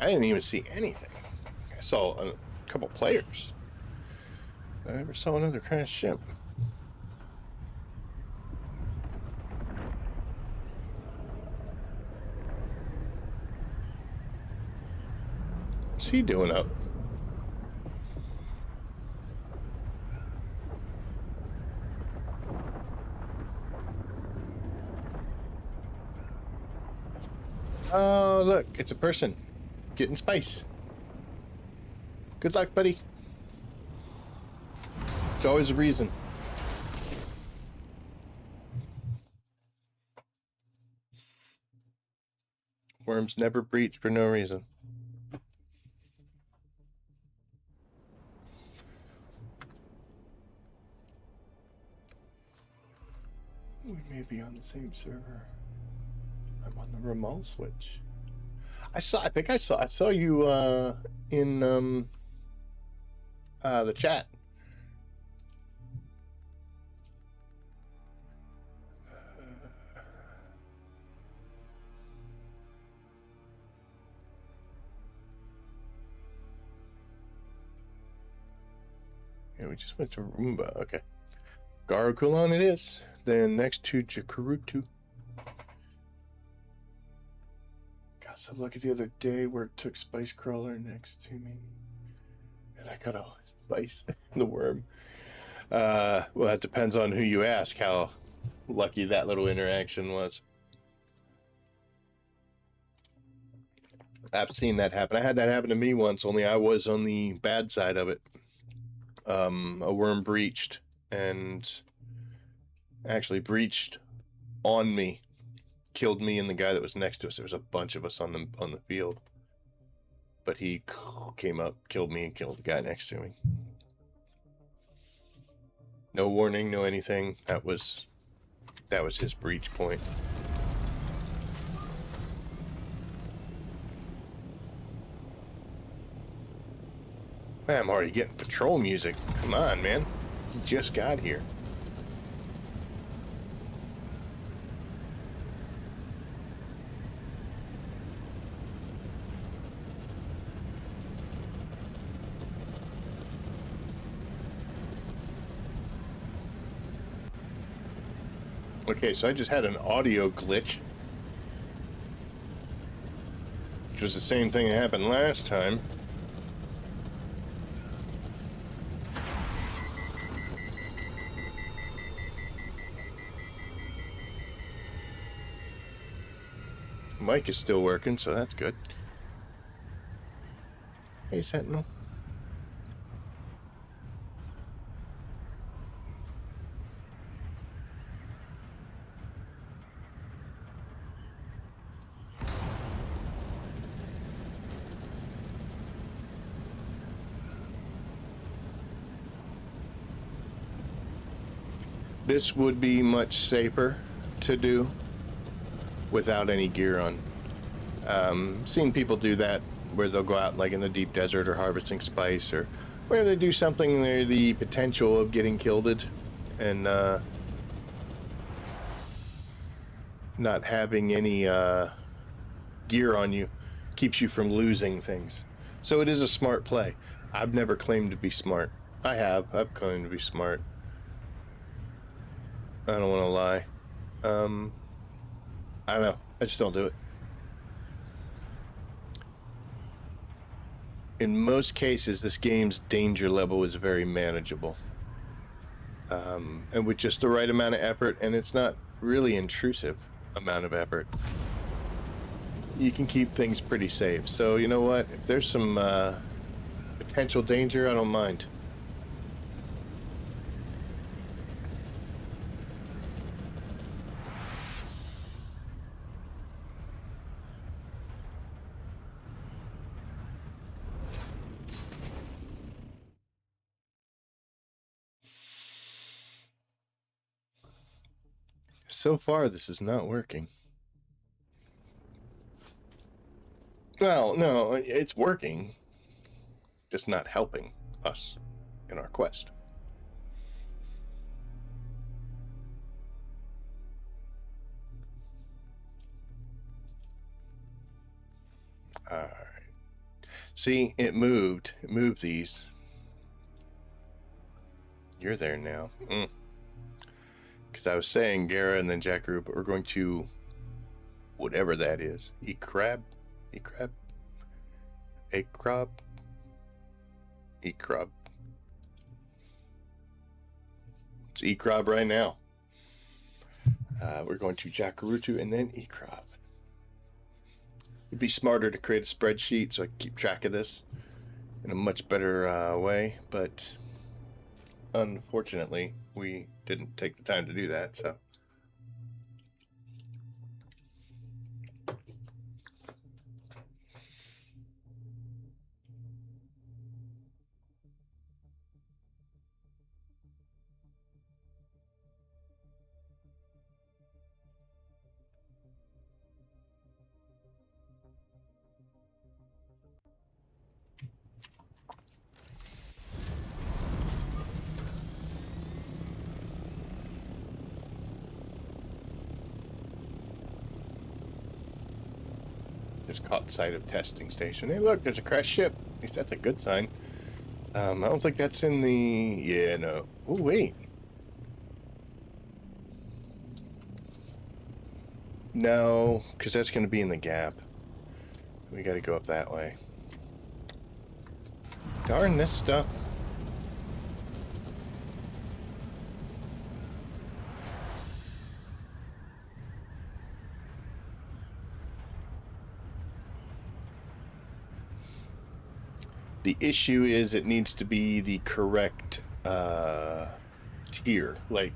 I didn't even see anything. I saw a couple players. I never saw another crashed ship. What's he doing up? Oh, look, it's a person getting spice. Good luck, buddy. It's always a reason. Worms never breach for no reason. We may be on the same server. I'm on the remote switch. I think I saw you in the chat. Yeah, we just went to Roomba. Okay. Garukulon it is. Then next to Jakurutu. Got some lucky the other day where it took Spice Crawler next to me. And I got a spice in the worm. Well, that depends on who you ask how lucky that little interaction was. I've seen that happen. I had that happen to me once, only I was on the bad side of it. A worm breached and actually breached on me, killed me and the guy that was next to us. There was a bunch of us on the field, but he came up, killed me, and killed the guy next to me. No warning, no anything. That was his breach point. Man, I'm already getting patrol music. Come on, man. He just got here. Okay, so I just had an audio glitch, which was the same thing that happened last time. Mic is still working, so that's good. Hey, Sentinel. This would be much safer to do without any gear on. Seen people do that where they'll go out like in the deep desert or harvesting spice, or where they do something where the potential of getting killed and not having any gear on you keeps you from losing things. So it is a smart play. I've never claimed to be smart. I've claimed to be smart. I don't want to lie. I don't know. I just don't do it. In most cases, this game's danger level is very manageable. And with just the right amount of effort, and it's not really intrusive amount of effort, you can keep things pretty safe. So you know what? If there's some potential danger, I don't mind. So far, this is not working. Well, no, it's working. Just not helping us in our quest. Alright. See, it moved. It moved these. You're there now. Because I was saying Gara and then Jackaroo, but we're going to whatever that is. Eat crab. A crab. E crab. It's E crab right now. We're going to Jakarutu and then E crab. It'd be smarter to create a spreadsheet so I can keep track of this in a much better way, but unfortunately, we didn't take the time to do that, so. Just caught sight of testing station. Hey, look, there's a crashed ship. At least that's a good sign. I don't think that's in the... Yeah, no. Oh, wait. No, because that's going to be in the gap. We got to go up that way. Darn this stuff. The issue is it needs to be the correct tier, like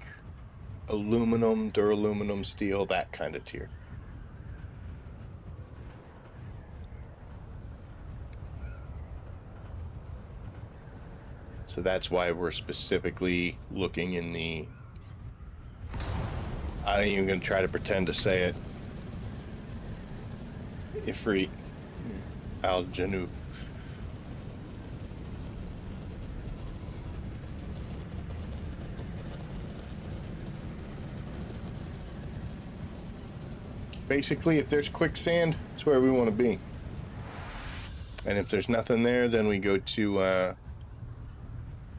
aluminum, duraluminum, steel, that kind of tier. So that's why we're specifically looking in the... I ain't even going to try to pretend to say it. Ifrit al-Janub. Basically, if there's quicksand, it's where we want to be. And if there's nothing there, then we go to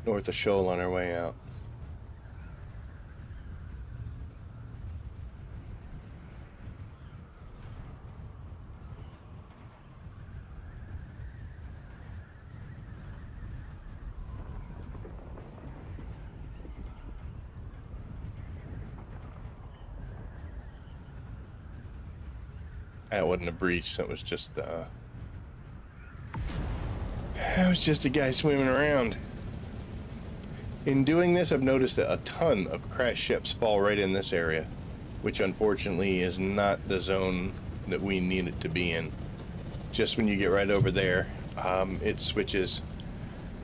north of Shoal on our way out. That wasn't a breach, that was just a guy swimming around. In doing this, I've noticed that a ton of crashed ships fall right in this area, which unfortunately is not the zone that we need it to be in. Just when you get right over there, it switches.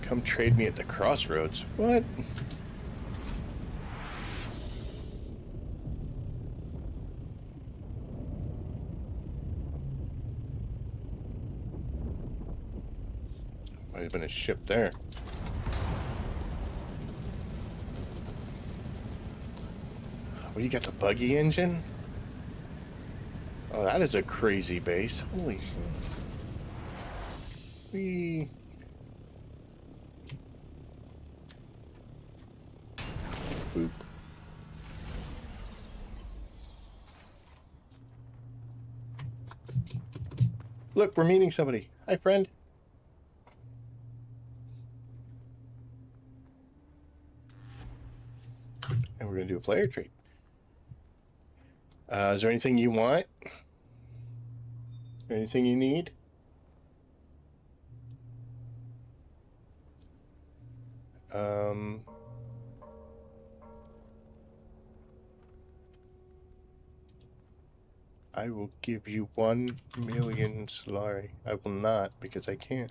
Come trade me at the crossroads. What? Might have been a ship there. Well, you got the buggy engine? Oh, that is a crazy base. Holy shit. Whee. Boop. Look, we're meeting somebody. Hi, friend. And we're going to do a player trade. Is there anything you want? Anything you need? I will give you 1 million Solari. I will not, because I can't.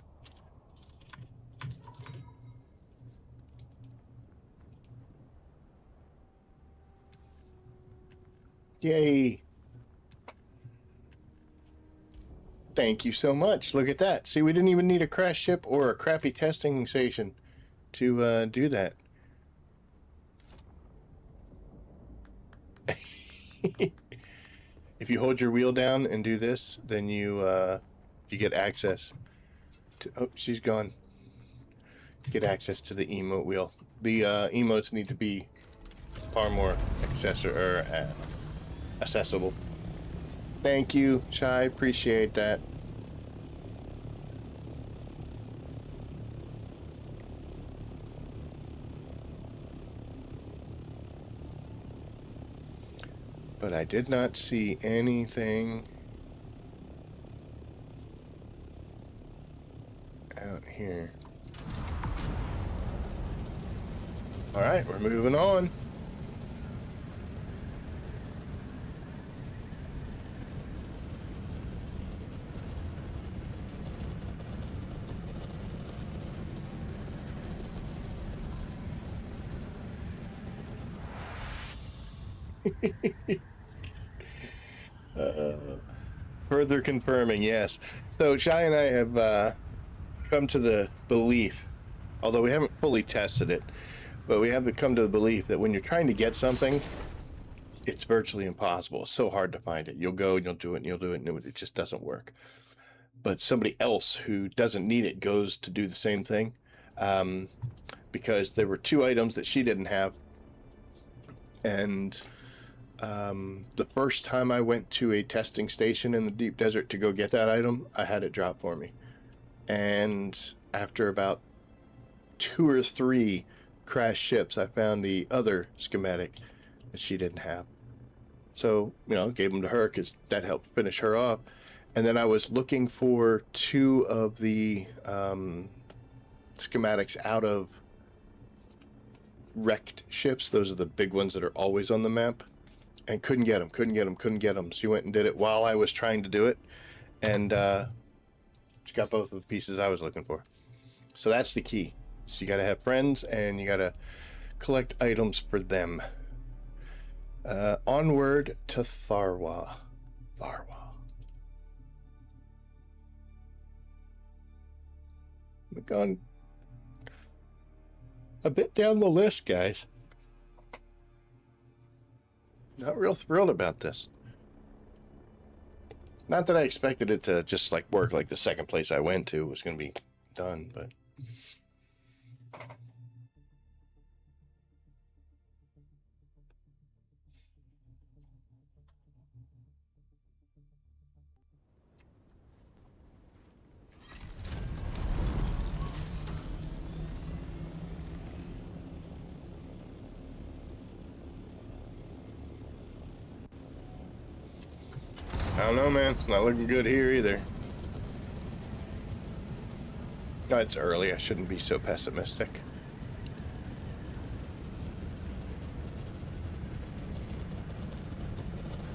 Yay! Thank you so much. Look at that. See, we didn't even need a crash ship or a crappy testing station to do that. If you hold your wheel down and do this, then you get access to... Oh, she's gone. Get access to the emote wheel. The emotes need to be far more accessible. Thank you, Shy. Appreciate that. But I did not see anything out here. All right, we're moving on. Further confirming, yes. So Shai and I have come to the belief, although we haven't fully tested it, but we have come to the belief that when you're trying to get something, it's virtually impossible. It's so hard to find it. You'll go and you'll do it and you'll do it, and it just doesn't work. But somebody else who doesn't need it goes to do the same thing, because there were 2 items that she didn't have, and the first time I went to a testing station in the deep desert to go get that item, I had it drop for me. And after about 2 or 3 crashed ships, I found the other schematic that she didn't have. So, you know, gave them to her because that helped finish her off. And then I was looking for 2 of the schematics out of wrecked ships. Those are the big ones that are always on the map. And couldn't get them. She went and did it while I was trying to do it. And she got both of the pieces I was looking for. So that's the key. So you got to have friends and you got to collect items for them. Onward to Tharwa. We've gone a bit down the list, guys. Not real thrilled about this. Not that I expected it to just like work like the second place I went to was going to be done, but I don't know, man. It's not looking good here either. No, it's early. I shouldn't be so pessimistic.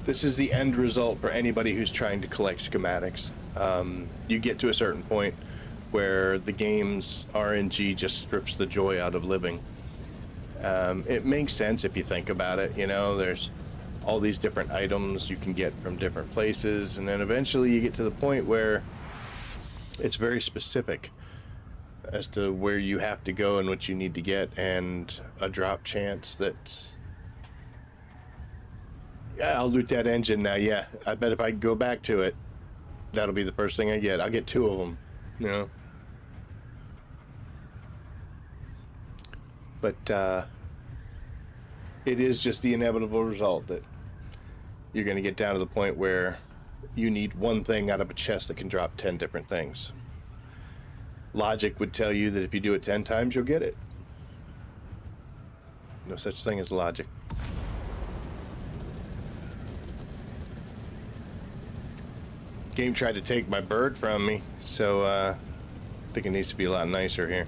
This is the end result for anybody who's trying to collect schematics. You get to a certain point where the game's RNG just strips the joy out of living. It makes sense if you think about it. You know, there's all these different items you can get from different places, and then eventually you get to the point where it's very specific as to where you have to go and what you need to get, and a drop chance that's, yeah, I'll loot that engine now. Yeah, I bet if I go back to it, that'll be the first thing I get. I'll get 2 of them, you know. But it is just the inevitable result that you're going to get down to the point where you need one thing out of a chest that can drop 10 different things. Logic would tell you that if you do it 10 times, you'll get it. No such thing as logic. Game tried to take my bird from me, so I think it needs to be a lot nicer here.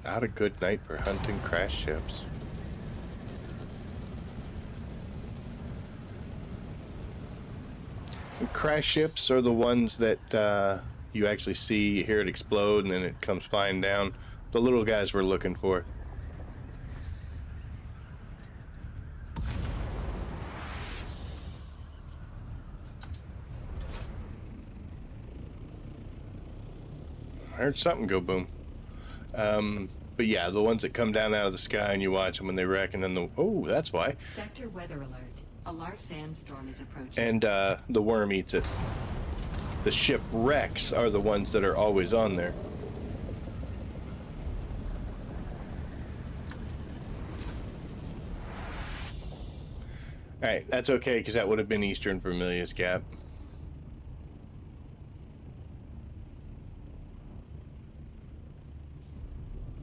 Not a good night for hunting crash ships. And crash ships are the ones that you actually see, you hear it explode, and then it comes flying down. The little guys we're looking for. I heard something go boom. But yeah, the ones that come down out of the sky and you watch them when they wreck, and then oh, that's why. Sector weather alert. A large sandstorm is approaching. And the worm eats it. The shipwrecks are the ones that are always on there. Alright, that's okay, because that would have been Eastern Vermilius Gap.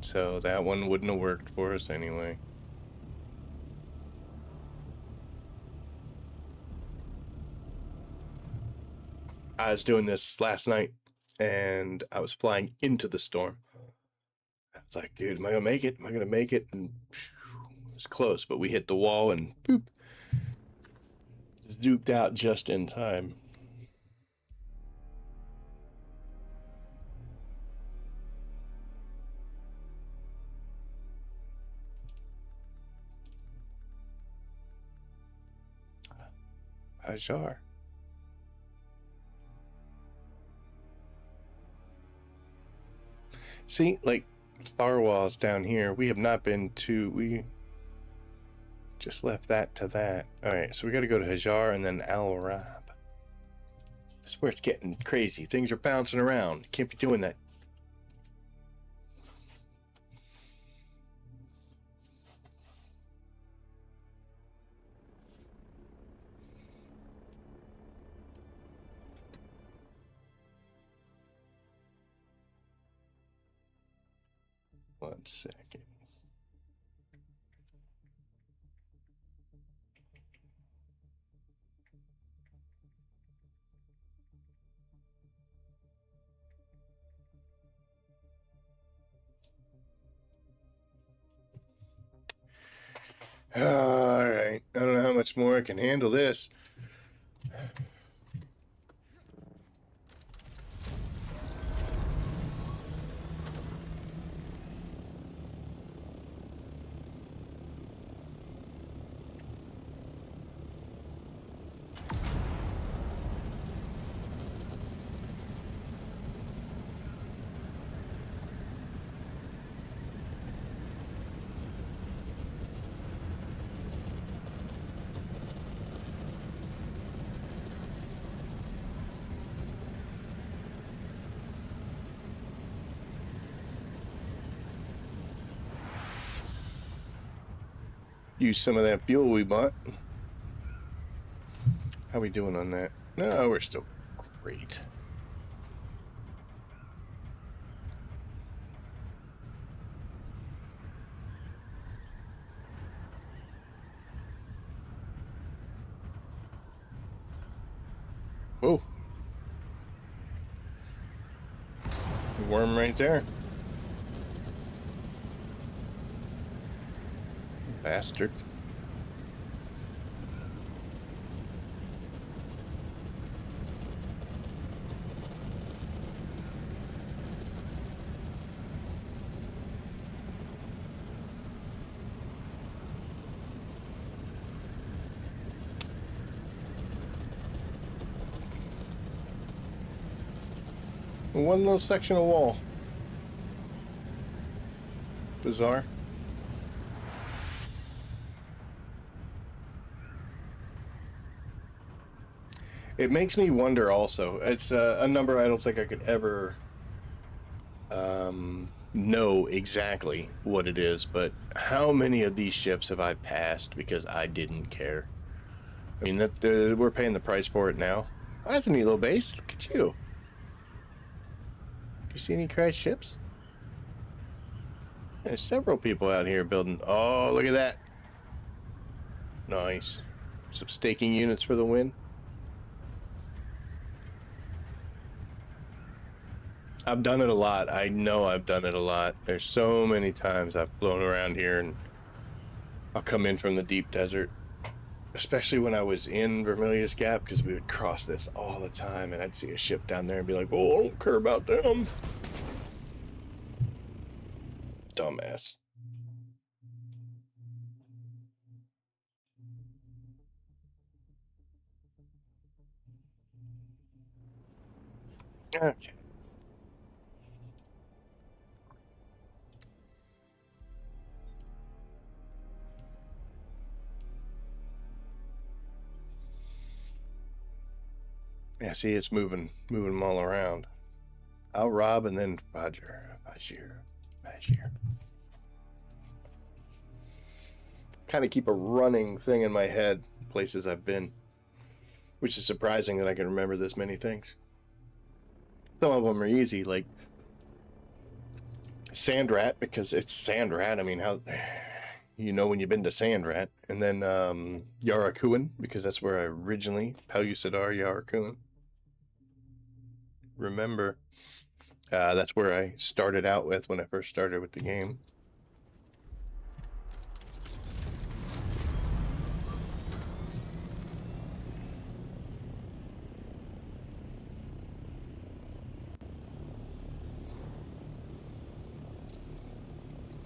So that one wouldn't have worked for us anyway. I was doing this last night, and I was flying into the storm. I was like, dude, am I gonna make it? Am I gonna make it? And it was close, but we hit the wall and boop. Zooped out just in time. Hajar. See, like, Tharwal's down here. We have not been to... We just left that to that. Alright, so we gotta go to Hajar and then Al Rab. This is where it's getting crazy. Things are bouncing around. You can't be doing that. One second. All right. I don't know how much more I can handle this. Use some of that fuel we bought. How we doing on that? No, we're still great. Whoa. Worm right there. Bastard. One little section of wall. Bizarre. It makes me wonder also. It's a number I don't think I could ever know exactly what it is, but how many of these ships have I passed because I didn't care? I mean, that we're paying the price for it now. Oh, that's a neat little base. Look at you. Do you see any crashed ships? There's several people out here building. Oh, look at that. Nice. Some staking units for the win. I've done it a lot. I know I've done it a lot. There's so many times I've flown around here and I'll come in from the deep desert. Especially when I was in Vermilius Gap, because we would cross this all the time and I'd see a ship down there and be like, oh, I don't care about them. Dumbass. Okay. Yeah, see, it's moving them all around. I'll rob and then Fajr. Kind of keep a running thing in my head. places I've been, which is surprising that I can remember this many things. Some of them are easy, like Sand Rat, because it's Sand Rat. I mean, how you know when you've been to Sand Rat. And then Yarakuin, because that's where I originally, Pellucidar Yarakuin. Remember, that's where I started out with when I first started with the game.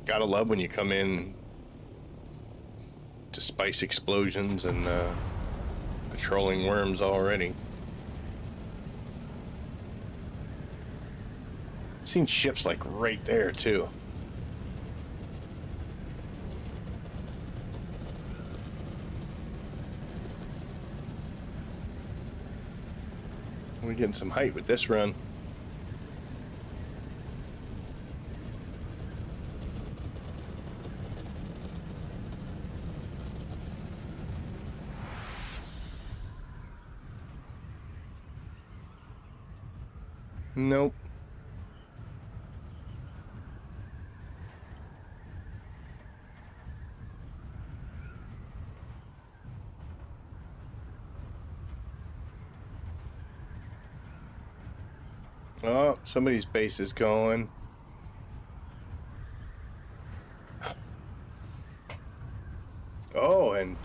Gotta love when you come in to spice explosions and patrolling worms already. Seen ships like right there too. We're getting some height with this run. Nope. Oh, somebody's base is going. Oh, and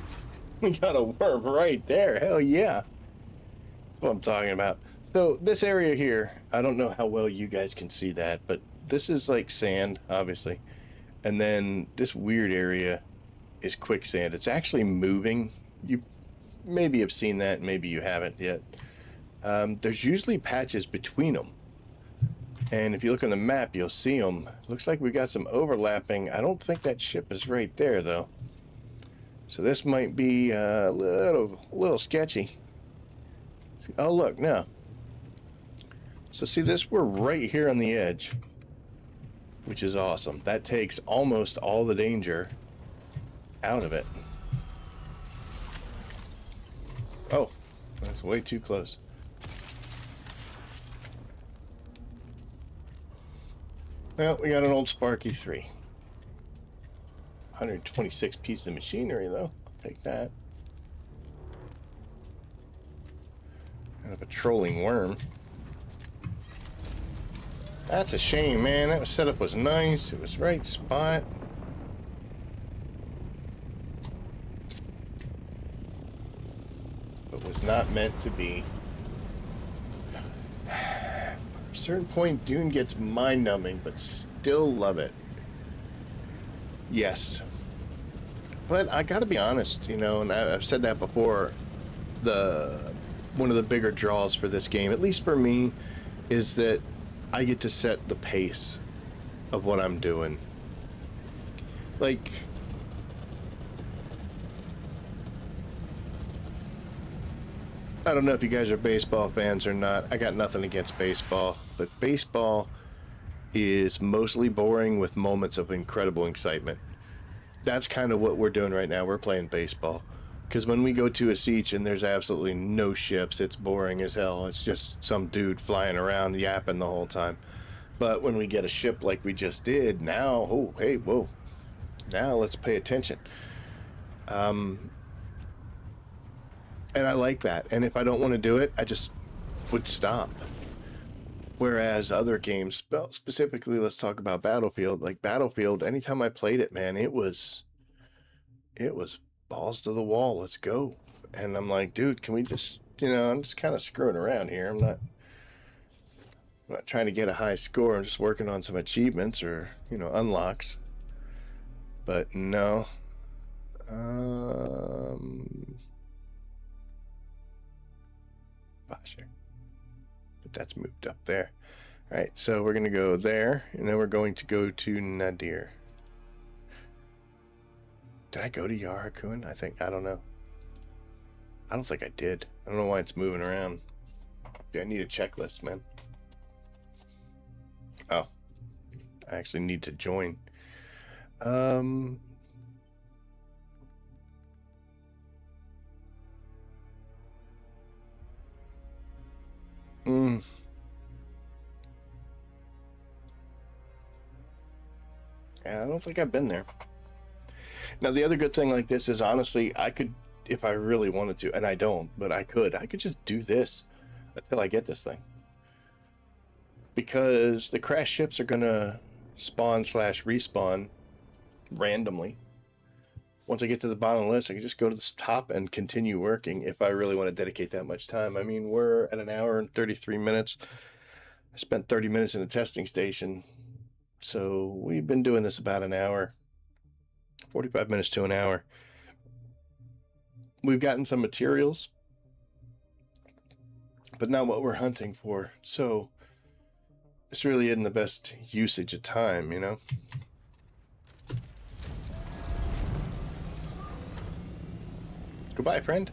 we got a worm right there. Hell yeah. That's what I'm talking about. So this area here, I don't know how well you guys can see that, but this is like sand, obviously. And then this weird area is quicksand. It's actually moving. You maybe have seen that, maybe you haven't yet. There's usually patches between them. And if you look on the map, you'll see them. Looks like we got some overlapping. I don't think that ship is right there, though. So this might be a little sketchy. Oh, look, no. So see this? We're right here on the edge, which is awesome. That takes almost all the danger out of it. Oh, that's way too close. Well, we got an old Sparky 3. 126 pieces of machinery, though. I'll take that. And a patrolling worm. That's a shame, man. That setup was nice. It was right spot. But was not meant to be. At a certain point, Dune gets mind-numbing, but still love it. Yes. But I gotta be honest, you know, and I've said that before, one of the bigger draws for this game, at least for me, is that I get to set the pace of what I'm doing. Like, I don't know if you guys are baseball fans or not. I got nothing against baseball, but baseball is mostly boring with moments of incredible excitement. That's kind of what we're doing right now. We're playing baseball. Because when we go to a siege and there's absolutely no ships, it's boring as hell. It's just some dude flying around yapping the whole time. But when we get a ship like we just did, now, oh, hey, whoa. Now let's pay attention. And I like that. And if I don't want to do it, I just would stop. Whereas other games, specifically, let's talk about Battlefield. Like Battlefield, anytime I played it, man, it was balls to the wall. Let's go. And I'm like, dude, can we just, you know, I'm just kind of screwing around here. I'm not trying to get a high score. I'm just working on some achievements or, you know, unlocks. But no. Sure. But that's moved up there. All right, so we're going to go there, and then we're going to go to Nadir. Did I go to Yarakuin? I don't know. I don't think I did. I don't know why it's moving around. Yeah, I need a checklist, man. Oh. I actually need to join. Yeah, I don't think I've been there. Now, the other good thing like this is, honestly, I could, if I really wanted to, and I don't, but I could just do this until I get this thing. Because the crash ships are going to spawn / respawn randomly. Once I get to the bottom of the list, I can just go to the top and continue working if I really want to dedicate that much time. I mean, we're at 1 hour and 33 minutes. I spent 30 minutes in a testing station. So we've been doing this about an hour, 45 minutes to an hour. We've gotten some materials, but not what we're hunting for. So this really isn't the best usage of time, you know? Goodbye, friend.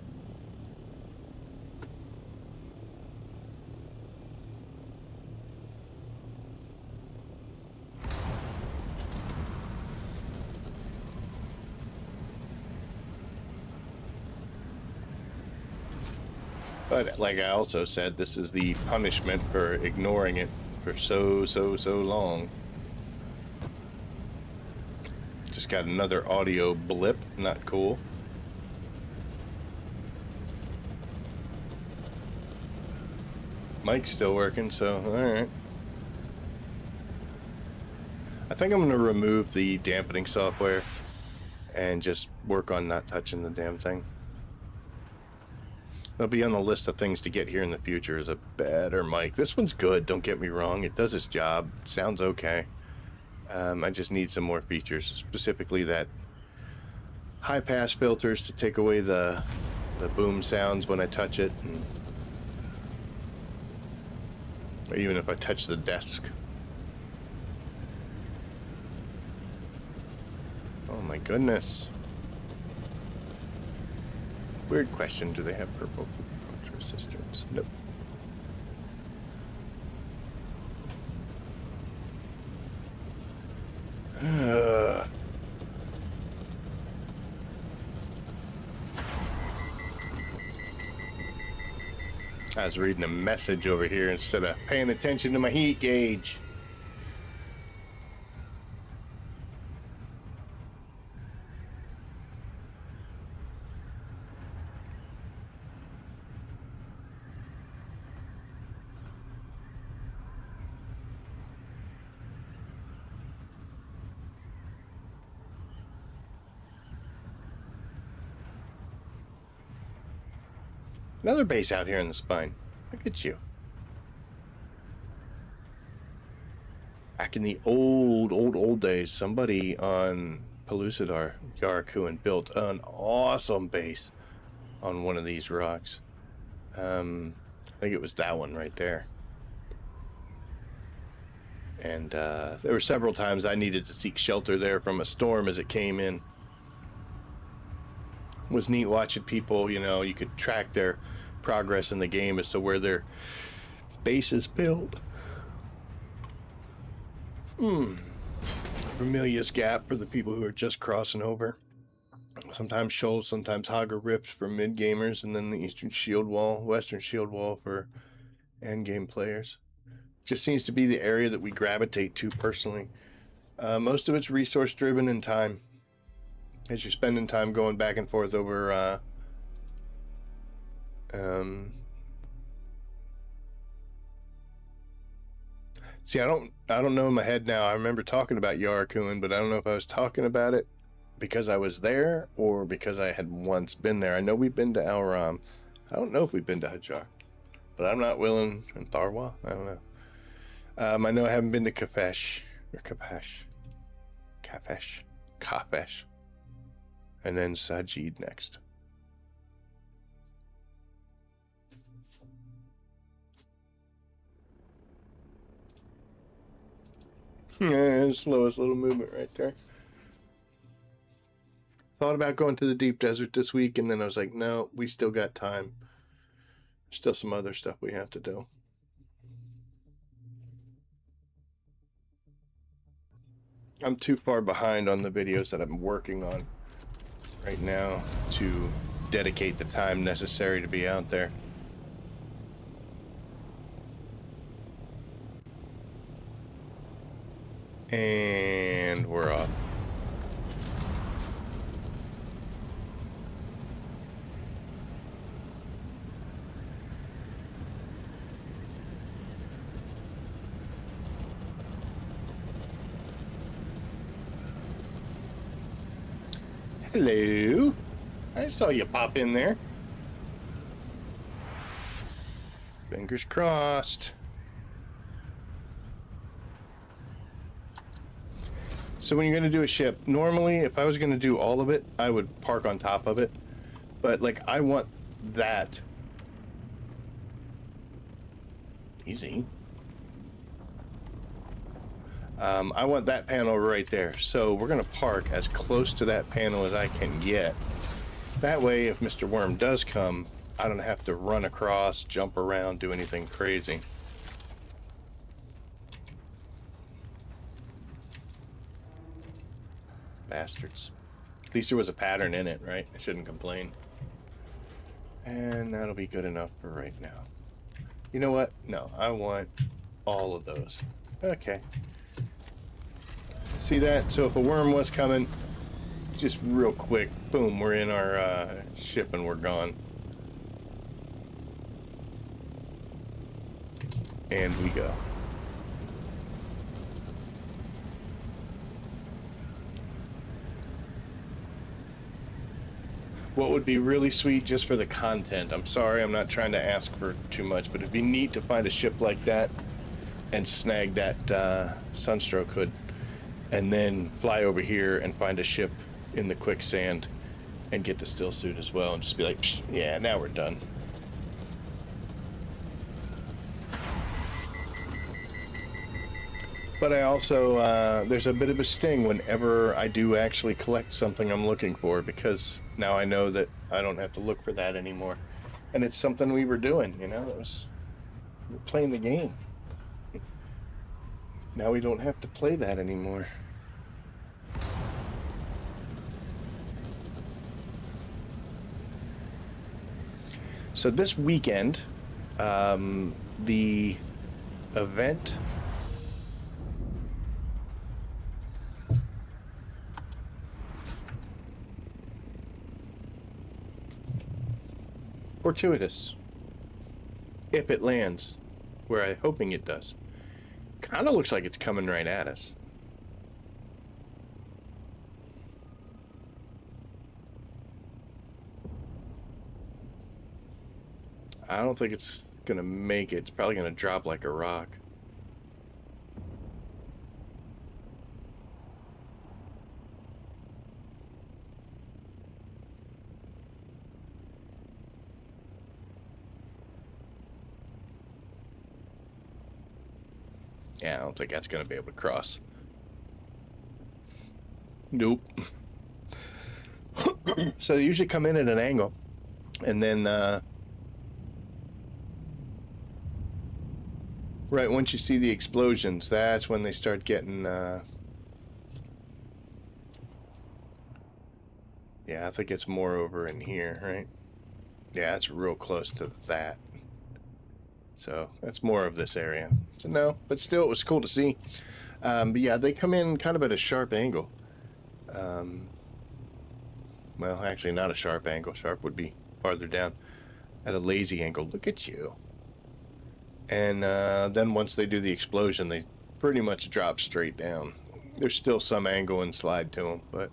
But like I also said, this is the punishment for ignoring it for so long. Just got another audio blip, not cool. Mic's still working, so alright. I think I'm going to remove the dampening software and just work on not touching the damn thing. That'll be on the list of things to get here in the future, is a better mic. This one's good, don't get me wrong. It does its job. It sounds okay. I just need some more features, specifically that high pass filters to take away the boom sounds when I touch it, and or even if I touch the desk. Oh my goodness. Weird question. Do they have purple resistors? Nope. I was reading a message over here instead of paying attention to my heat gauge. Another base out here in the spine. Look at you. Back in the old days, somebody on Pellucidar, Yarakuan, built an awesome base on one of these rocks. I think it was that one right there. And there were several times I needed to seek shelter there from a storm as it came in. It was neat watching people, you know, you could track their progress in the game as to where their base is built. Vermilius Gap for the people who are just crossing over. Sometimes shoals, sometimes Hogger Rips for mid-gamers, and then the Eastern Shield Wall, Western Shield Wall for end-game players. Just seems to be the area that we gravitate to personally. Most of it's resource-driven in time. As you're spending time going back and forth over see, I don't know in my head now. I remember talking about Yarakuan, but I don't know if I was talking about it because I was there or because I had once been there. I know we've been to Alram. I don't know if we've been to Hajar, but I'm not willing. And Tharwa? I don't know. I know I haven't been to Kafesh or Kafesh, and then Sajid next. Yeah, slowest little movement right there. Thought about going to the deep desert this week, and then I was like, no, we still got time. Still some other stuff we have to do. I'm too far behind on the videos that I'm working on right now to dedicate the time necessary to be out there. And we're off. Hello. I saw you pop in there. Fingers crossed. So when you're going to do a ship, normally if I was going to do all of it, I would park on top of it. But like I want that. Easy. I want that panel right there. So we're going to park as close to that panel as I can get. That way, if Mr. Worm does come, I don't have to run across, jump around, do anything crazy. Bastards. At least there was a pattern in it, right? I shouldn't complain. And that'll be good enough for right now. You know what? No, I want all of those. Okay. See that? So if a worm was coming, just real quick, boom, we're in our ship and we're gone. And we go. What would be really sweet just for the content, I'm sorry, I'm not trying to ask for too much, but it'd be neat to find a ship like that and snag that Sunstroke hood, and then fly over here and find a ship in the quicksand and get the still suit as well, and just be like, psh, yeah, now we're done. But I also, there's a bit of a sting whenever I do actually collect something I'm looking for, because now I know that I don't have to look for that anymore. And it's something we were doing, you know, it was playing the game. Now we don't have to play that anymore. So this weekend, the event fortuitous, if it lands where I'm hoping it does. Kind of looks like it's coming right at us. I don't think it's gonna make it. It's probably gonna drop like a rock. Yeah, I don't think that's gonna be able to cross. Nope. So they usually come in at an angle, and then right once you see the explosions, that's when they start getting yeah, I think it's more over in here, right? Yeah, it's real close to that. So that's more of this area. So no, but still it was cool to see. But yeah, they come in kind of at a sharp angle. Well, actually not a sharp angle. Sharp would be farther down. At a lazy angle. Look at you. And then once they do the explosion, they pretty much drop straight down. There's still some angle and slide to them, but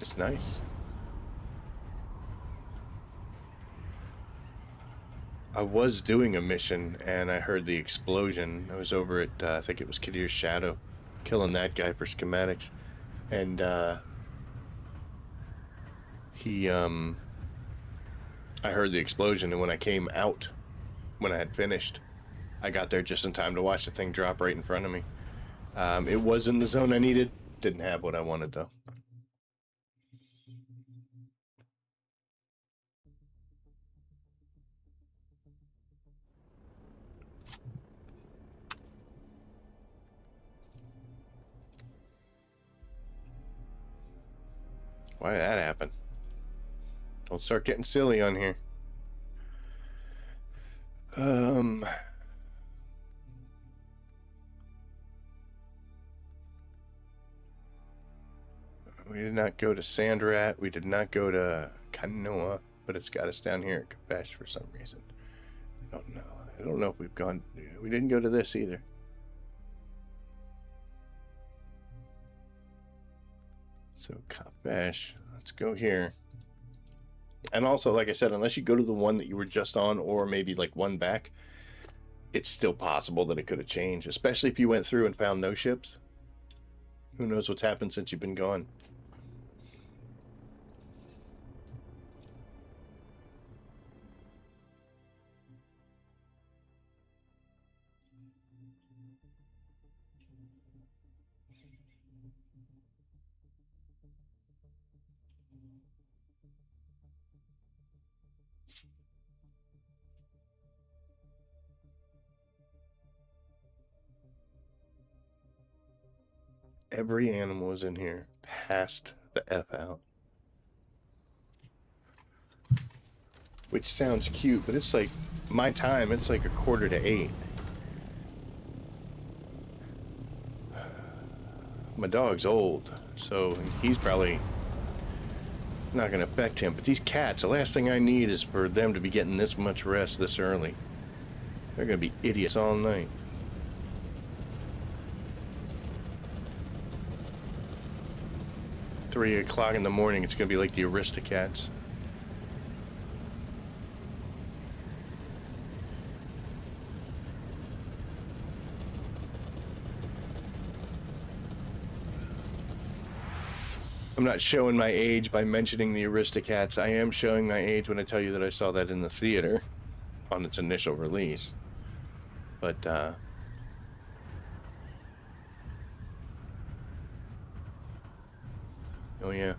it's nice. I was doing a mission and I heard the explosion. I was over at, I think it was Kadir's Shadow, killing that guy for schematics. And I heard the explosion, and when I came out, when I had finished, I got there just in time to watch the thing drop right in front of me. It was in the zone I needed. Didn't have what I wanted, though. Why did that happen? Don't start getting silly on here. We did not go to Sandrat. We did not go to Kanoa, but it's got us down here at Kapesh for some reason. I don't know. I don't know if we've gone... We didn't go to this either. So Kapesh, let's go here. And also, like I said, unless you go to the one that you were just on, or maybe like one back, it's still possible that it could have changed, especially if you went through and found no ships. Who knows what's happened since you've been gone. Every animal is in here, past the F out. Which sounds cute, but it's like, my time, it's like 7:45. My dog's old, so he's probably not going to affect him. But these cats, the last thing I need is for them to be getting this much rest this early. They're going to be idiots all night. Three o'clock in the morning, it's going to be like the Aristocats. I'm not showing my age by mentioning the Aristocats. I am showing my age when I tell you that I saw that in the theater on its initial release. But, oh yeah.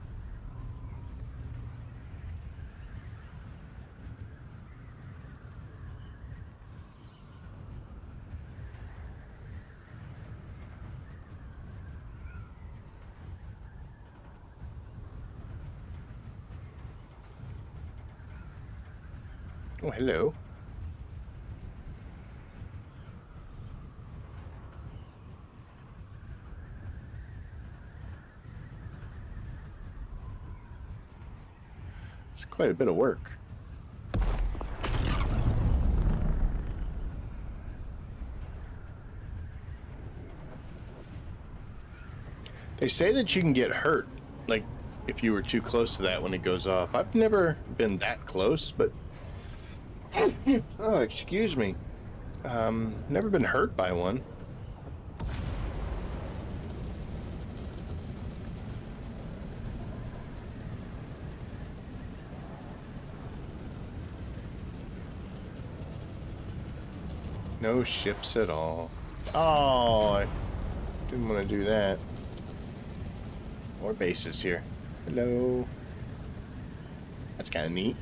Oh, hello. It's quite a bit of work. They say that you can get hurt, like, if you were too close to that when it goes off. I've never been that close, but... Oh, excuse me. Never been hurt by one. No ships at all. Oh, I didn't want to do that. More bases here. Hello. That's kind of neat.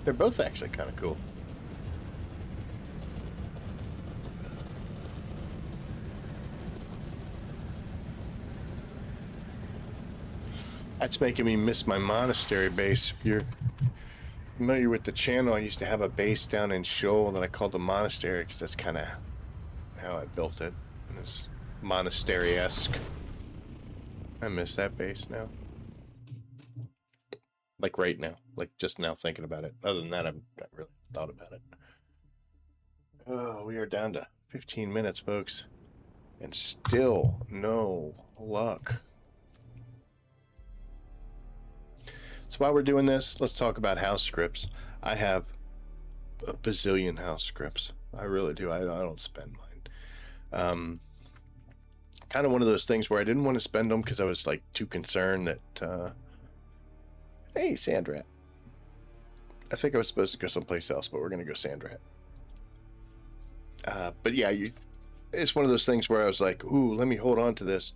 They're both actually kind of cool. That's making me miss my monastery base. If you're familiar with the channel, I used to have a base down in Shoal that I called the monastery because that's kind of how I built it. It was monastery-esque. I miss that base now. Like right now. Like just now thinking about it. Other than that, I've not really thought about it. Oh, we are down to 15 minutes, folks. And still no luck. So while we're doing this, let's talk about House Scrips. I have a bazillion House Scrips. I really do. I don't spend mine. Kind of one of those things where I didn't want to spend them because I was like too concerned that hey, Sandrat. I think I was supposed to go someplace else, but we're going to go Sandrat. But yeah, it's one of those things where I was like, ooh, let me hold on to this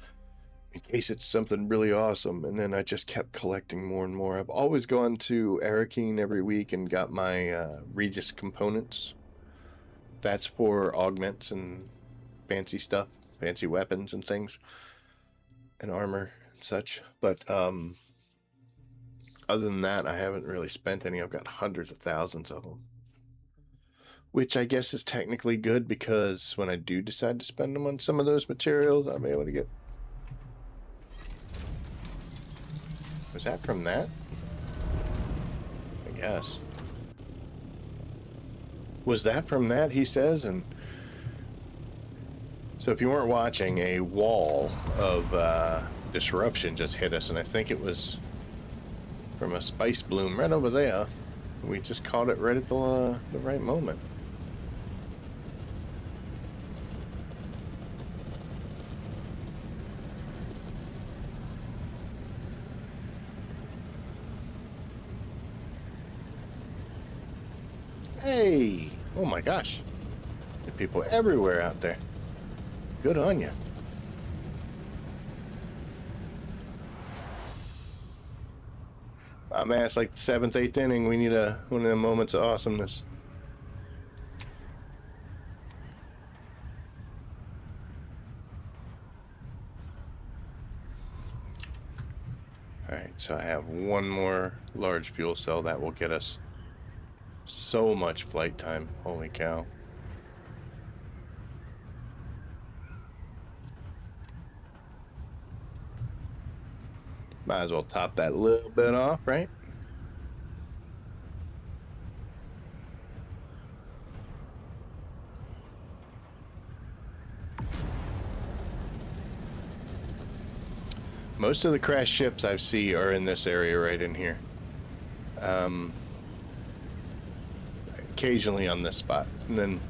in case it's something really awesome. And then I just kept collecting more and more. I've always gone to Arakeen every week and got my Regis components. That's for augments and fancy stuff, fancy weapons and things, and armor and such. But other than that, I haven't really spent any. I've got hundreds of thousands of them, which I guess is technically good because when I do decide to spend them on some of those materials, I'll be able to get Was that from that? I guess. Was that from that, he says? And so if you weren't watching, a wall of disruption just hit us, and I think it was from a spice bloom right over there. We just caught it right at the right moment. Hey! Oh my gosh. There are people everywhere out there. Good on you. Oh man, it's like the 7th, 8th inning. We need one of the moments of awesomeness. Alright, so I have one more large fuel cell. That will get us so much flight time. Holy cow. Might as well top that little bit off, right? Most of the crashed ships I see are in this area right in here. Occasionally on this spot. And then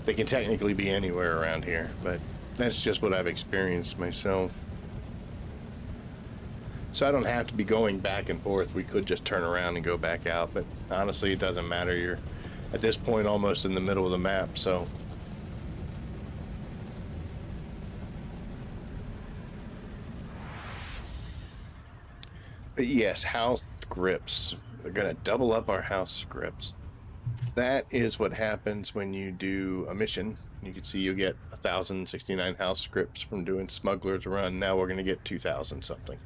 they can technically be anywhere around here, but that's just what I've experienced myself. So I don't have to be going back and forth. We could just turn around and go back out, but honestly, it doesn't matter. You're at this point almost in the middle of the map, so. But yes, House Scrips. They're gonna double up our House Scrips. That is what happens when you do a mission. You can see you get 1,069 House Scrips from doing Smuggler's Run. Now we're gonna get 2,000 something.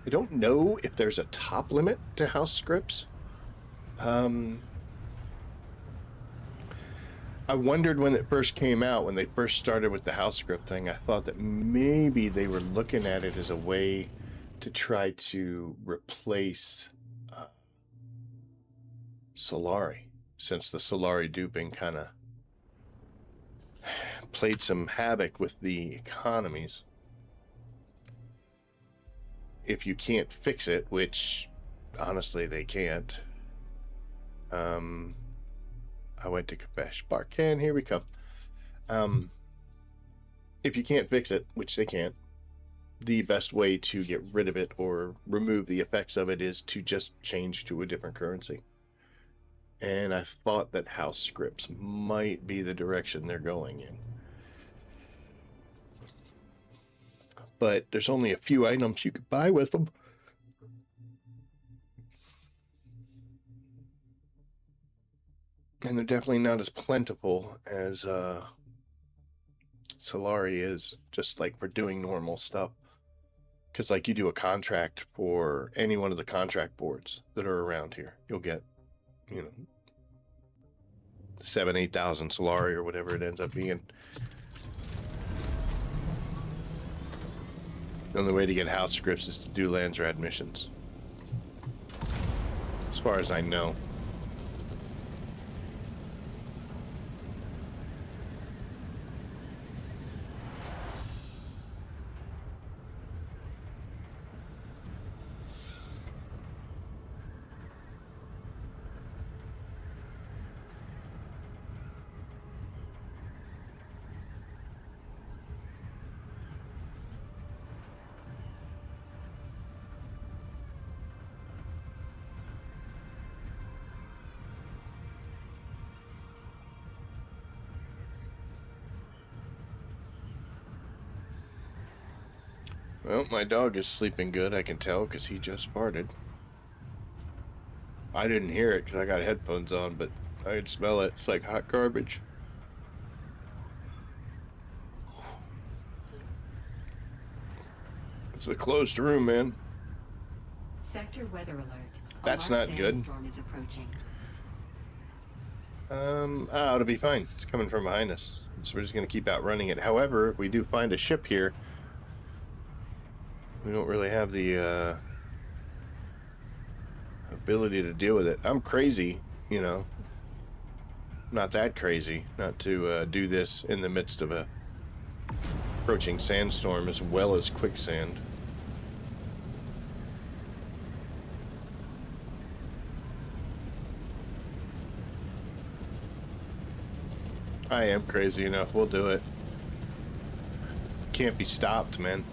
I don't know if there's a top limit to House Scrips. I wondered when it first came out, when they first started with the House Script thing, I thought that maybe they were looking at it as a way to try to replace Solari, since the Solari duping kind of played some havoc with the economies. If you can't fix it, which honestly they can't. I went to Kafesh Barkan, here we come. If you can't fix it, which they can't, the best way to get rid of it or remove the effects of it is to just change to a different currency. And I thought that House Scripts might be the direction they're going in. But there's only a few items you could buy with them. And they're definitely not as plentiful as Solari is, just like for doing normal stuff. Because like you do a contract for any one of the contract boards that are around here, you'll get, 7,000-8,000 Solari or whatever it ends up being. The only way to get House Scripts is to do Landsrad missions, as far as I know. Well, my dog is sleeping good, I can tell, because he just farted. I didn't hear it because I got headphones on, but I could smell it. It's like hot garbage. It's a closed room, man. Sector weather alert. That's large not good. sandstorm is approaching. It'll be fine. It's coming from behind us. So we're just going to keep outrunning it. However, if we do find a ship here, We don't really have the ability to deal with it. I'm crazy, you know. Not that crazy not to do this in the midst of a approaching sandstorm as well as quicksand. I am crazy enough. We'll do it. Can't be stopped, man.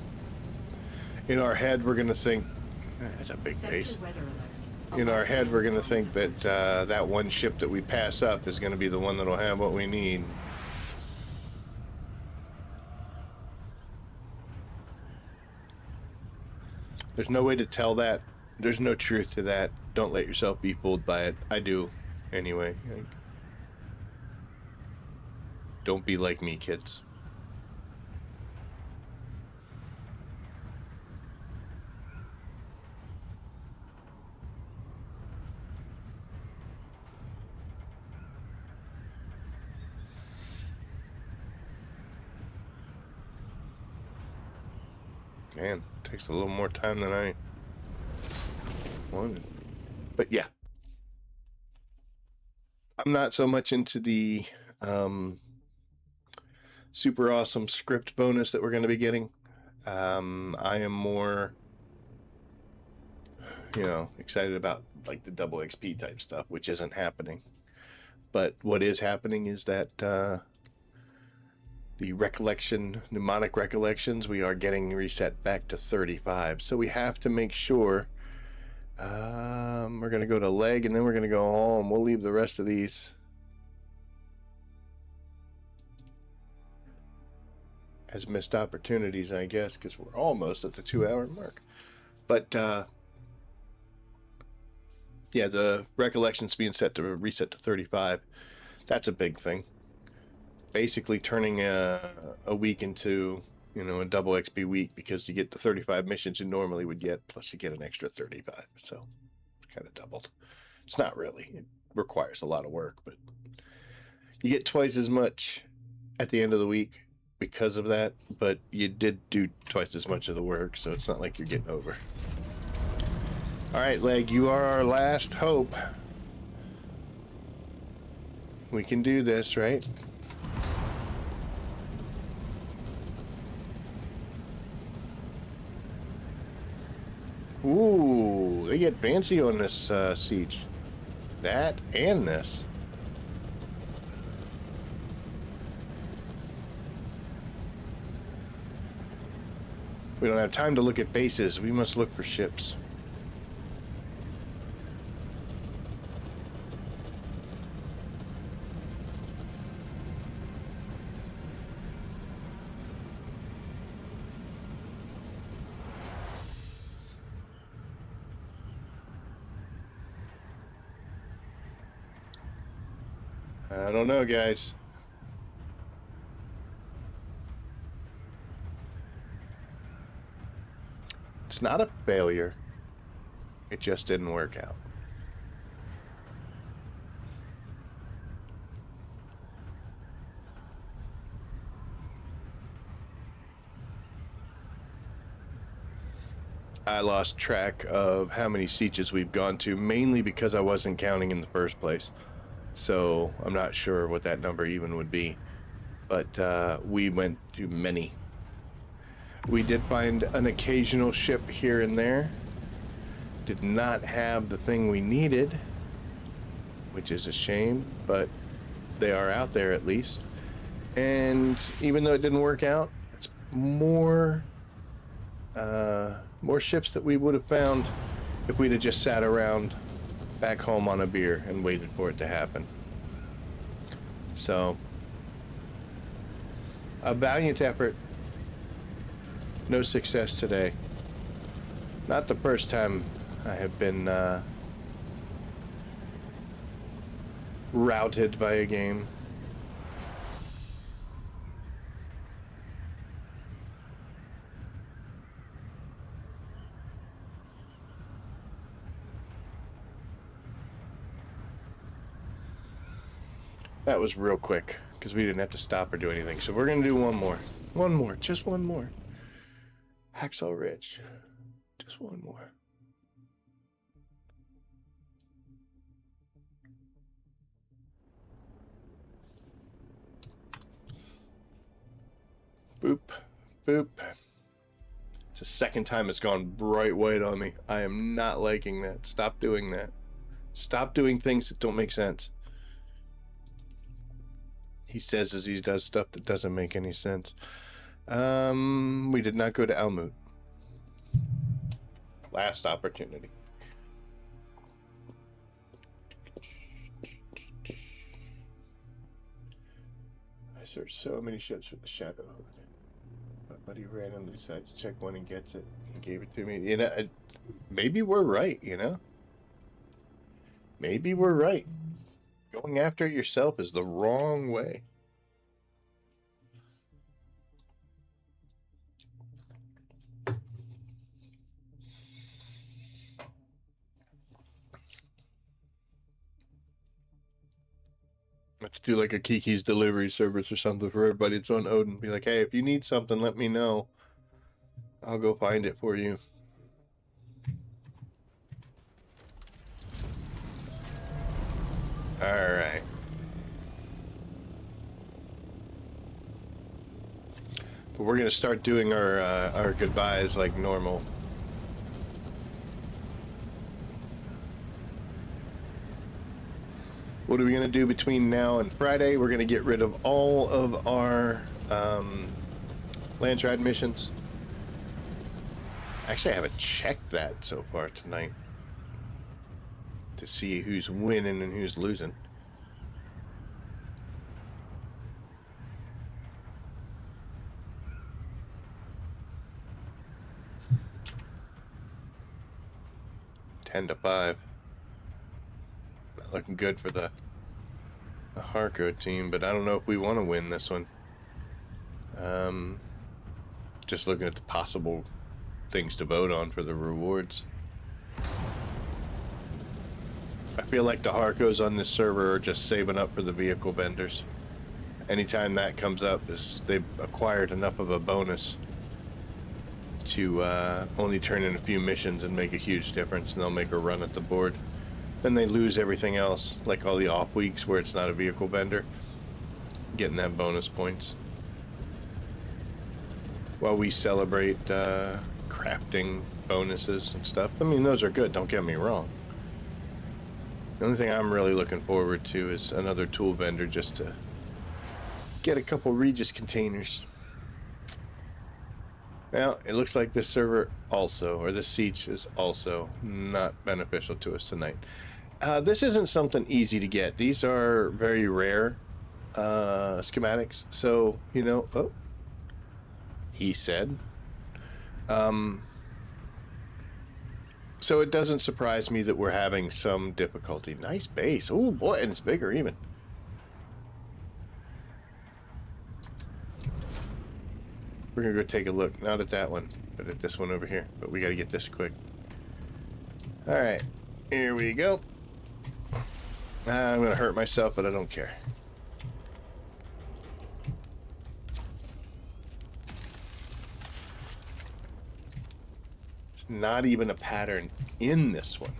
In our head, we're gonna think, that's a big base. In our head, we're gonna think that that one ship that we pass up is gonna be the one that'll have what we need. There's no way to tell that. There's no truth to that. Don't let yourself be fooled by it. I do, anyway. Don't be like me, kids. Man, it takes a little more time than I wanted. But yeah. I'm not so much into the super awesome script bonus that we're going to be getting. I am more, you know, excited about like the double XP type stuff, which isn't happening. But what is happening is that the mnemonic recollections, we are getting reset back to 35. So we have to make sure we're going to go to leg and then we're going to go home. We'll leave the rest of these as missed opportunities, I guess, because we're almost at the 2-hour mark. But yeah, the recollections being set to reset to 35, that's a big thing. Basically turning a week into, you know, a double XP week, because you get the 35 missions you normally would get, plus you get an extra 35. So it's kind of doubled. It's not really. It requires a lot of work, but you get twice as much at the end of the week because of that, but you did do twice as much of the work, so it's not like you're getting over. All right, Leg, you are our last hope. We can do this, right? Ooh, they get fancy on this siege. That and this. We don't have time to look at bases. We must look for ships. I don't know, guys. It's not a failure. It just didn't work out. I lost track of how many sietches we've gone to, mainly because I wasn't counting in the first place. So I'm not sure what that number even would be. But we went to many. We did find an occasional ship here and there. Did not have the thing we needed, which is a shame, but they are out there at least. And even though it didn't work out, it's more ships that we would have found if we'd have just sat around back home on a beer and waited for it to happen. So, a valiant effort. No success today. Not the first time I have been routed by a game. That was real quick, because we didn't have to stop or do anything. So we're going to do one more. One more. Just one more. Hacksaw Ridge. Just one more. Boop. Boop. It's the second time it's gone bright white on me. I am not liking that. Stop doing that. Stop doing things that don't make sense. He says as he does stuff that doesn't make any sense. We did not go to Almut. Last opportunity. I searched so many ships for the Shadow Hood. My buddy randomly decided to check one and gets it. He gave it to me. You know, maybe we're right, you know? Maybe we're right. Going after it yourself is the wrong way. Let's do like a Kiki's delivery service or something for everybody that's on Odin. Be like, hey, if you need something, let me know. I'll go find it for you. Alright. But we're going to start doing our goodbyes like normal. What are we going to do between now and Friday? We're going to get rid of all of our Landsride missions. Actually, I haven't checked that so far tonight to see who's winning and who's losing. Ten to 5. Not looking good for the Harco team, but I don't know if we want to win this one. Just looking at the possible things to vote on for the rewards. I feel like the Harcos on this server are just saving up for the vehicle vendors. Anytime that comes up, they've acquired enough of a bonus to only turn in a few missions and make a huge difference, and they'll make a run at the board. Then they lose everything else, like all the off weeks where it's not a vehicle vendor, getting that bonus points. While we celebrate crafting bonuses and stuff. I mean, those are good, don't get me wrong. The only thing I'm really looking forward to is another tool vendor just to get a couple Regis containers. Well, it looks like this server also, or this siege is also not beneficial to us tonight. This isn't something easy to get. These are very rare schematics. So, you know, oh, he said. So it doesn't surprise me that we're having some difficulty. Nice base. Oh boy, and it's bigger even. We're gonna go take a look, not at that one, but at this one over here. But we gotta get this quick. Alright, here we go. I'm gonna hurt myself, but I don't care. It's not even a pattern in this one.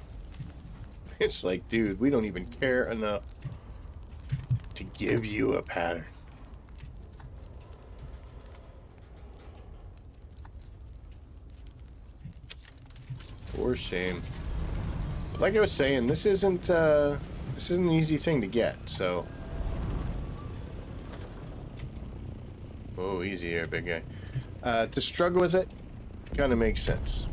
It's like, dude, we don't even care enough to give you a pattern. For shame. Like I was saying, this isn't an easy thing to get, so. Oh, easy here, big guy. To struggle with it kind of makes sense.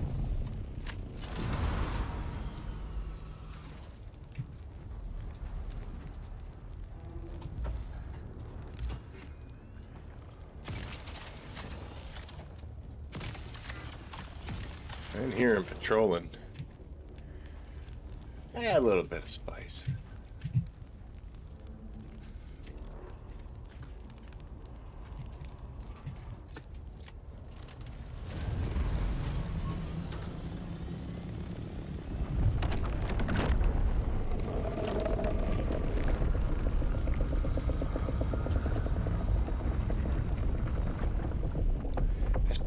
I didn't hear him patrolling. A little bit of spice.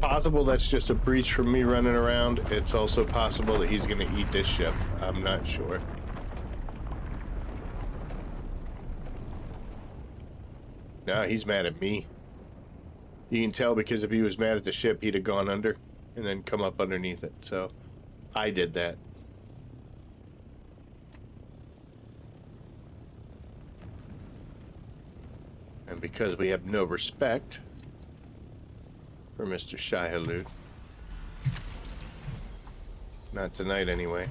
possible that's just a breach from me running around. It's also possible that he's going to eat this ship. I'm not sure. No, he's mad at me. You can tell because if he was mad at the ship, he'd have gone under and then come up underneath it. So I did that. And because we have no respect for Mr. Shai-Hulud, not tonight anyway.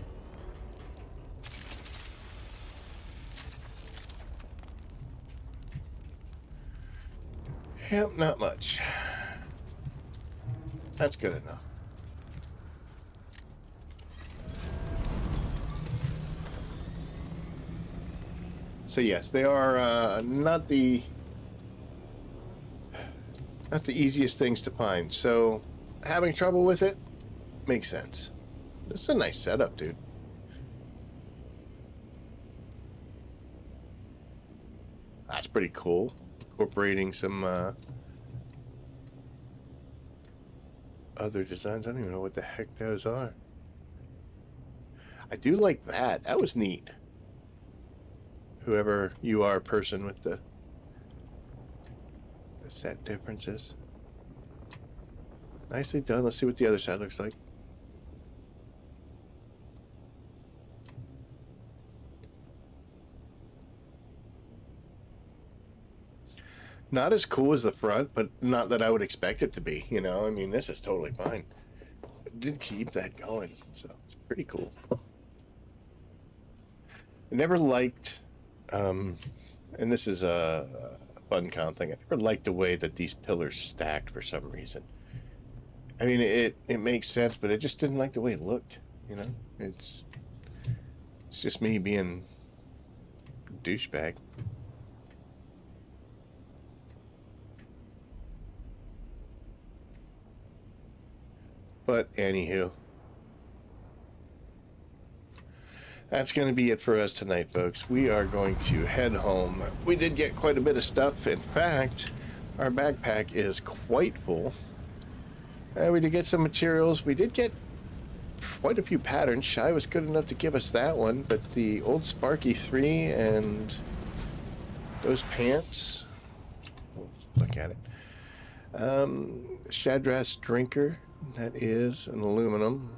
Yep, not much. That's good enough. So yes, they are not the easiest things to find. So having trouble with it makes sense. This is a nice setup, dude. That's pretty cool. Incorporating some other designs. I don't even know what the heck those are. I do like that. That was neat. Whoever you are, person with the set differences. Nicely done. Let's see what the other side looks like. Not as cool as the front, but not that I would expect it to be, you know? I mean, this is totally fine. It did keep that going, so it's pretty cool. I never liked, and this is a fun count thing, I never liked the way that these pillars stacked for some reason. I mean, it makes sense, but I just didn't like the way it looked, you know? It's just me being a douchebag. But anywho, that's going to be it for us tonight, folks. We are going to head home. We did get quite a bit of stuff. In fact, our backpack is quite full. We did get some materials. We did get quite a few patterns. Shai was good enough to give us that one, but the old Sparky 3 and those pants, look at it. Shadras drinker. That is an aluminum.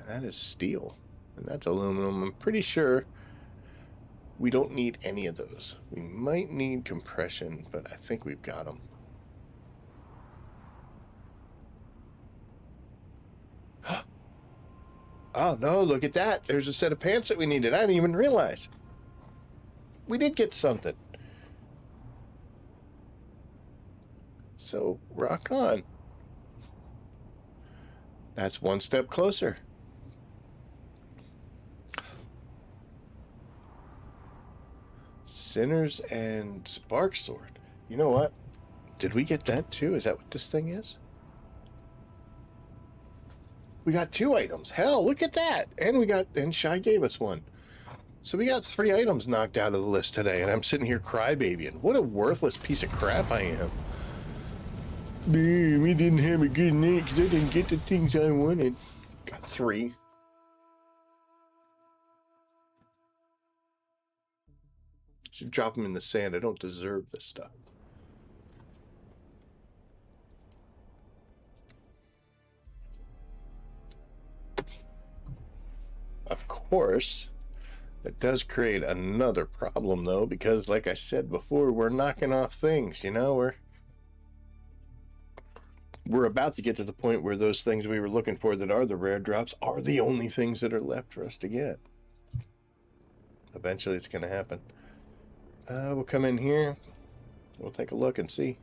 That is steel. And that's aluminum. I'm pretty sure we don't need any of those. We might need compression, but I think we've got them. Oh, no, look at that. There's a set of pants that we needed. I didn't even realize. We did get something. So, rock on. That's one step closer. Sinners and Spark Sword. You know what? Did we get that too? Is that what this thing is? We got 2 items. Hell, look at that. And Shai gave us one. So we got 3 items knocked out of the list today, and I'm sitting here crybabying. What a worthless piece of crap I am. We didn't have a good night because I didn't get the things I wanted. Got 3. Should drop them in the sand. I don't deserve this stuff. Of course, that does create another problem, though, because like I said before, we're knocking off things, you know? We're about to get to the point where those things we were looking for that are the rare drops are the only things that are left for us to get. Eventually it's going to happen. We'll come in here. We'll take a look and see.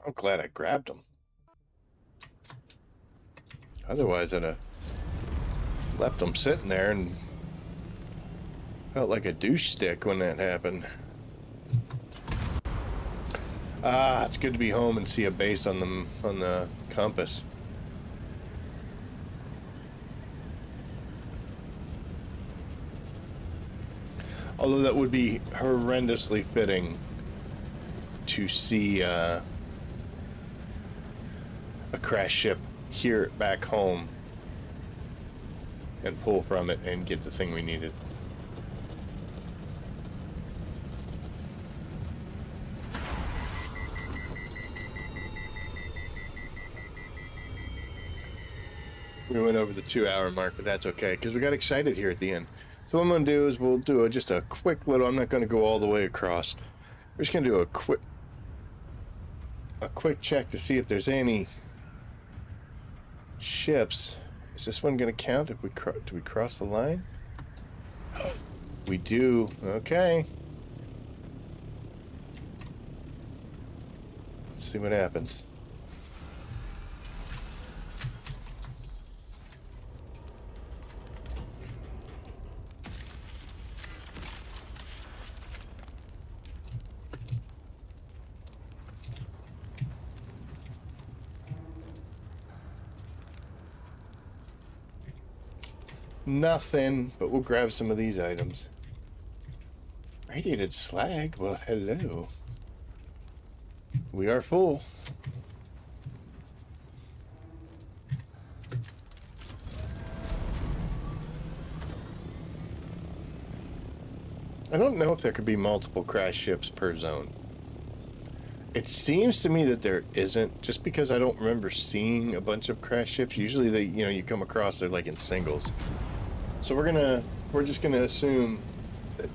I'm glad I grabbed them. Otherwise, I'd have left them sitting there and felt like a douche stick when that happened. Ah, it's good to be home and see a base on the compass. Although that would be horrendously fitting to see a crash ship here back home and pull from it and get the thing we needed. We went over the 2-hour mark, but that's okay because we got excited here at the end. So what I'm going to do is we'll do just a quick little, I'm not going to go all the way across. We're just going to do a quick check to see if there's any ships. Is this one going to count if we do we cross the line? We do. Okay. Let's see what happens. Nothing, but we'll grab some of these items. Radiated slag? Well, hello. We are full. I don't know if there could be multiple crash ships per zone. It seems to me that there isn't, just because I don't remember seeing a bunch of crash ships. Usually they, you come across, they're like in singles. So we're just gonna assume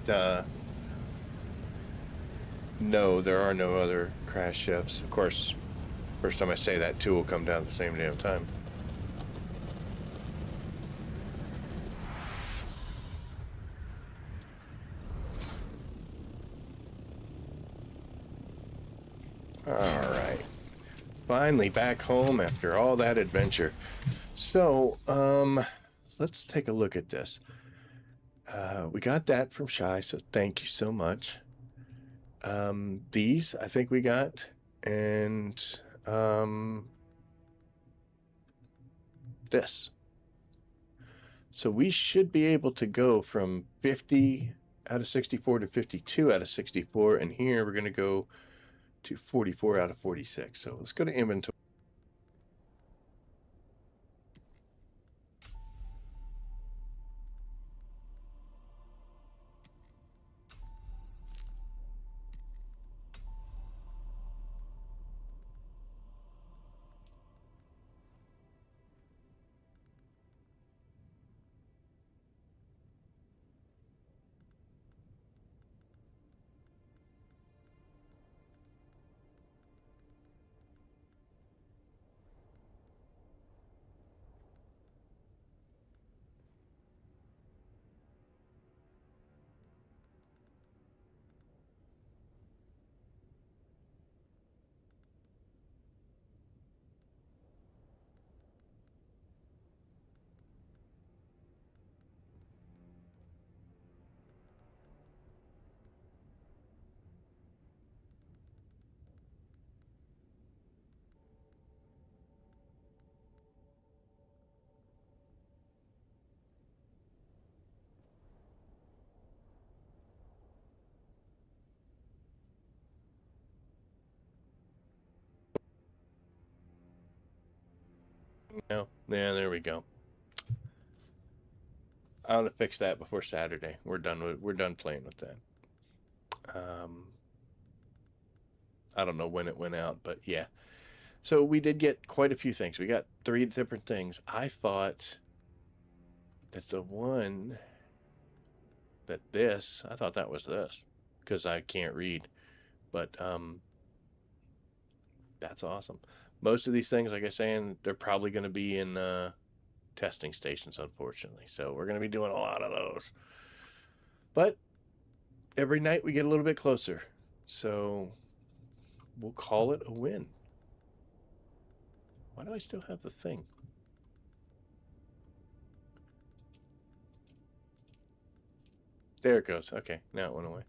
that no, there are no other crash ships. Of course, first time I say that, two will come down at the same damn time. Alright. Finally back home after all that adventure. So, let's take a look at this. We got that from Shy, so thank you so much. These I think we got, and this. So we should be able to go from 50 out of 64 to 52 out of 64, and here we're going to go to 44 out of 46. So let's go to inventory. No, yeah, there we go. I want to fix that before Saturday. We're done playing with that. I don't know when it went out, but yeah. So we did get quite a few things. We got 3 different things. I thought that I thought that was this, because I can't read. But that's awesome. Most of these things, like I was saying, they're probably going to be in testing stations, unfortunately. So we're going to be doing a lot of those. But every night we get a little bit closer. So we'll call it a win. Why do I still have the thing? There it goes. Okay, now it went away.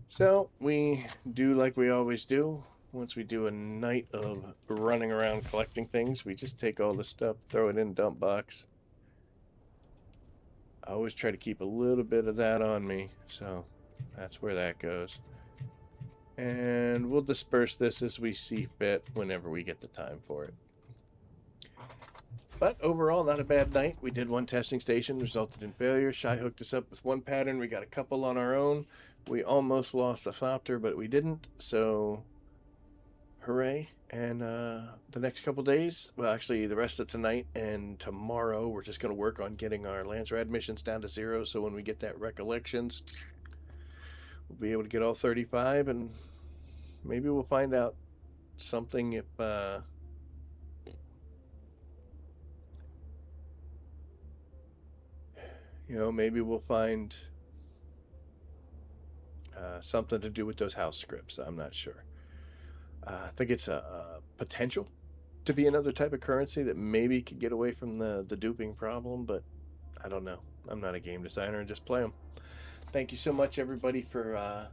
So we do like we always do. Once we do a night of running around collecting things, we just take all the stuff, throw it in dump box. I always try to keep a little bit of that on me, so that's where that goes. And we'll disperse this as we see fit whenever we get the time for it. But overall, not a bad night. We did one testing station, resulted in failure. Shy hooked us up with one pattern. We got a couple on our own. We almost lost the Thopter, but we didn't. So, hooray. And the next couple days, well, actually, the rest of tonight and tomorrow, we're just going to work on getting our Lance Rad missions down to 0. So when we get that recollections, we'll be able to get all 35, and maybe we'll find out something if you know, maybe we'll find something to do with those house scripts. I'm not sure. I think it's a potential to be another type of currency that maybe could get away from the duping problem, but I don't know. I'm not a game designer and just play them. Thank you so much, everybody, for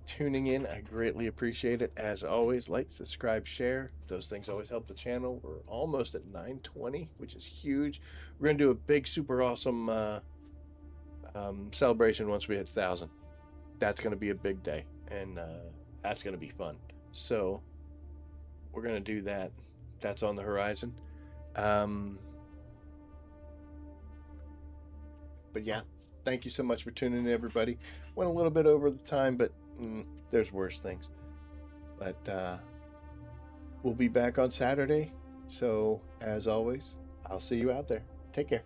tuning in. I greatly appreciate it. As always, like, subscribe, share. Those things always help the channel. We're almost at 920, which is huge. We're going to do a big, super awesome celebration once we hit 1,000. That's going to be a big day, and that's going to be fun. So we're going to do that. That's on the horizon. But yeah, thank you so much for tuning in, everybody. Went a little bit over the time, but there's worse things. But we'll be back on Saturday. So as always, I'll see you out there. Take care.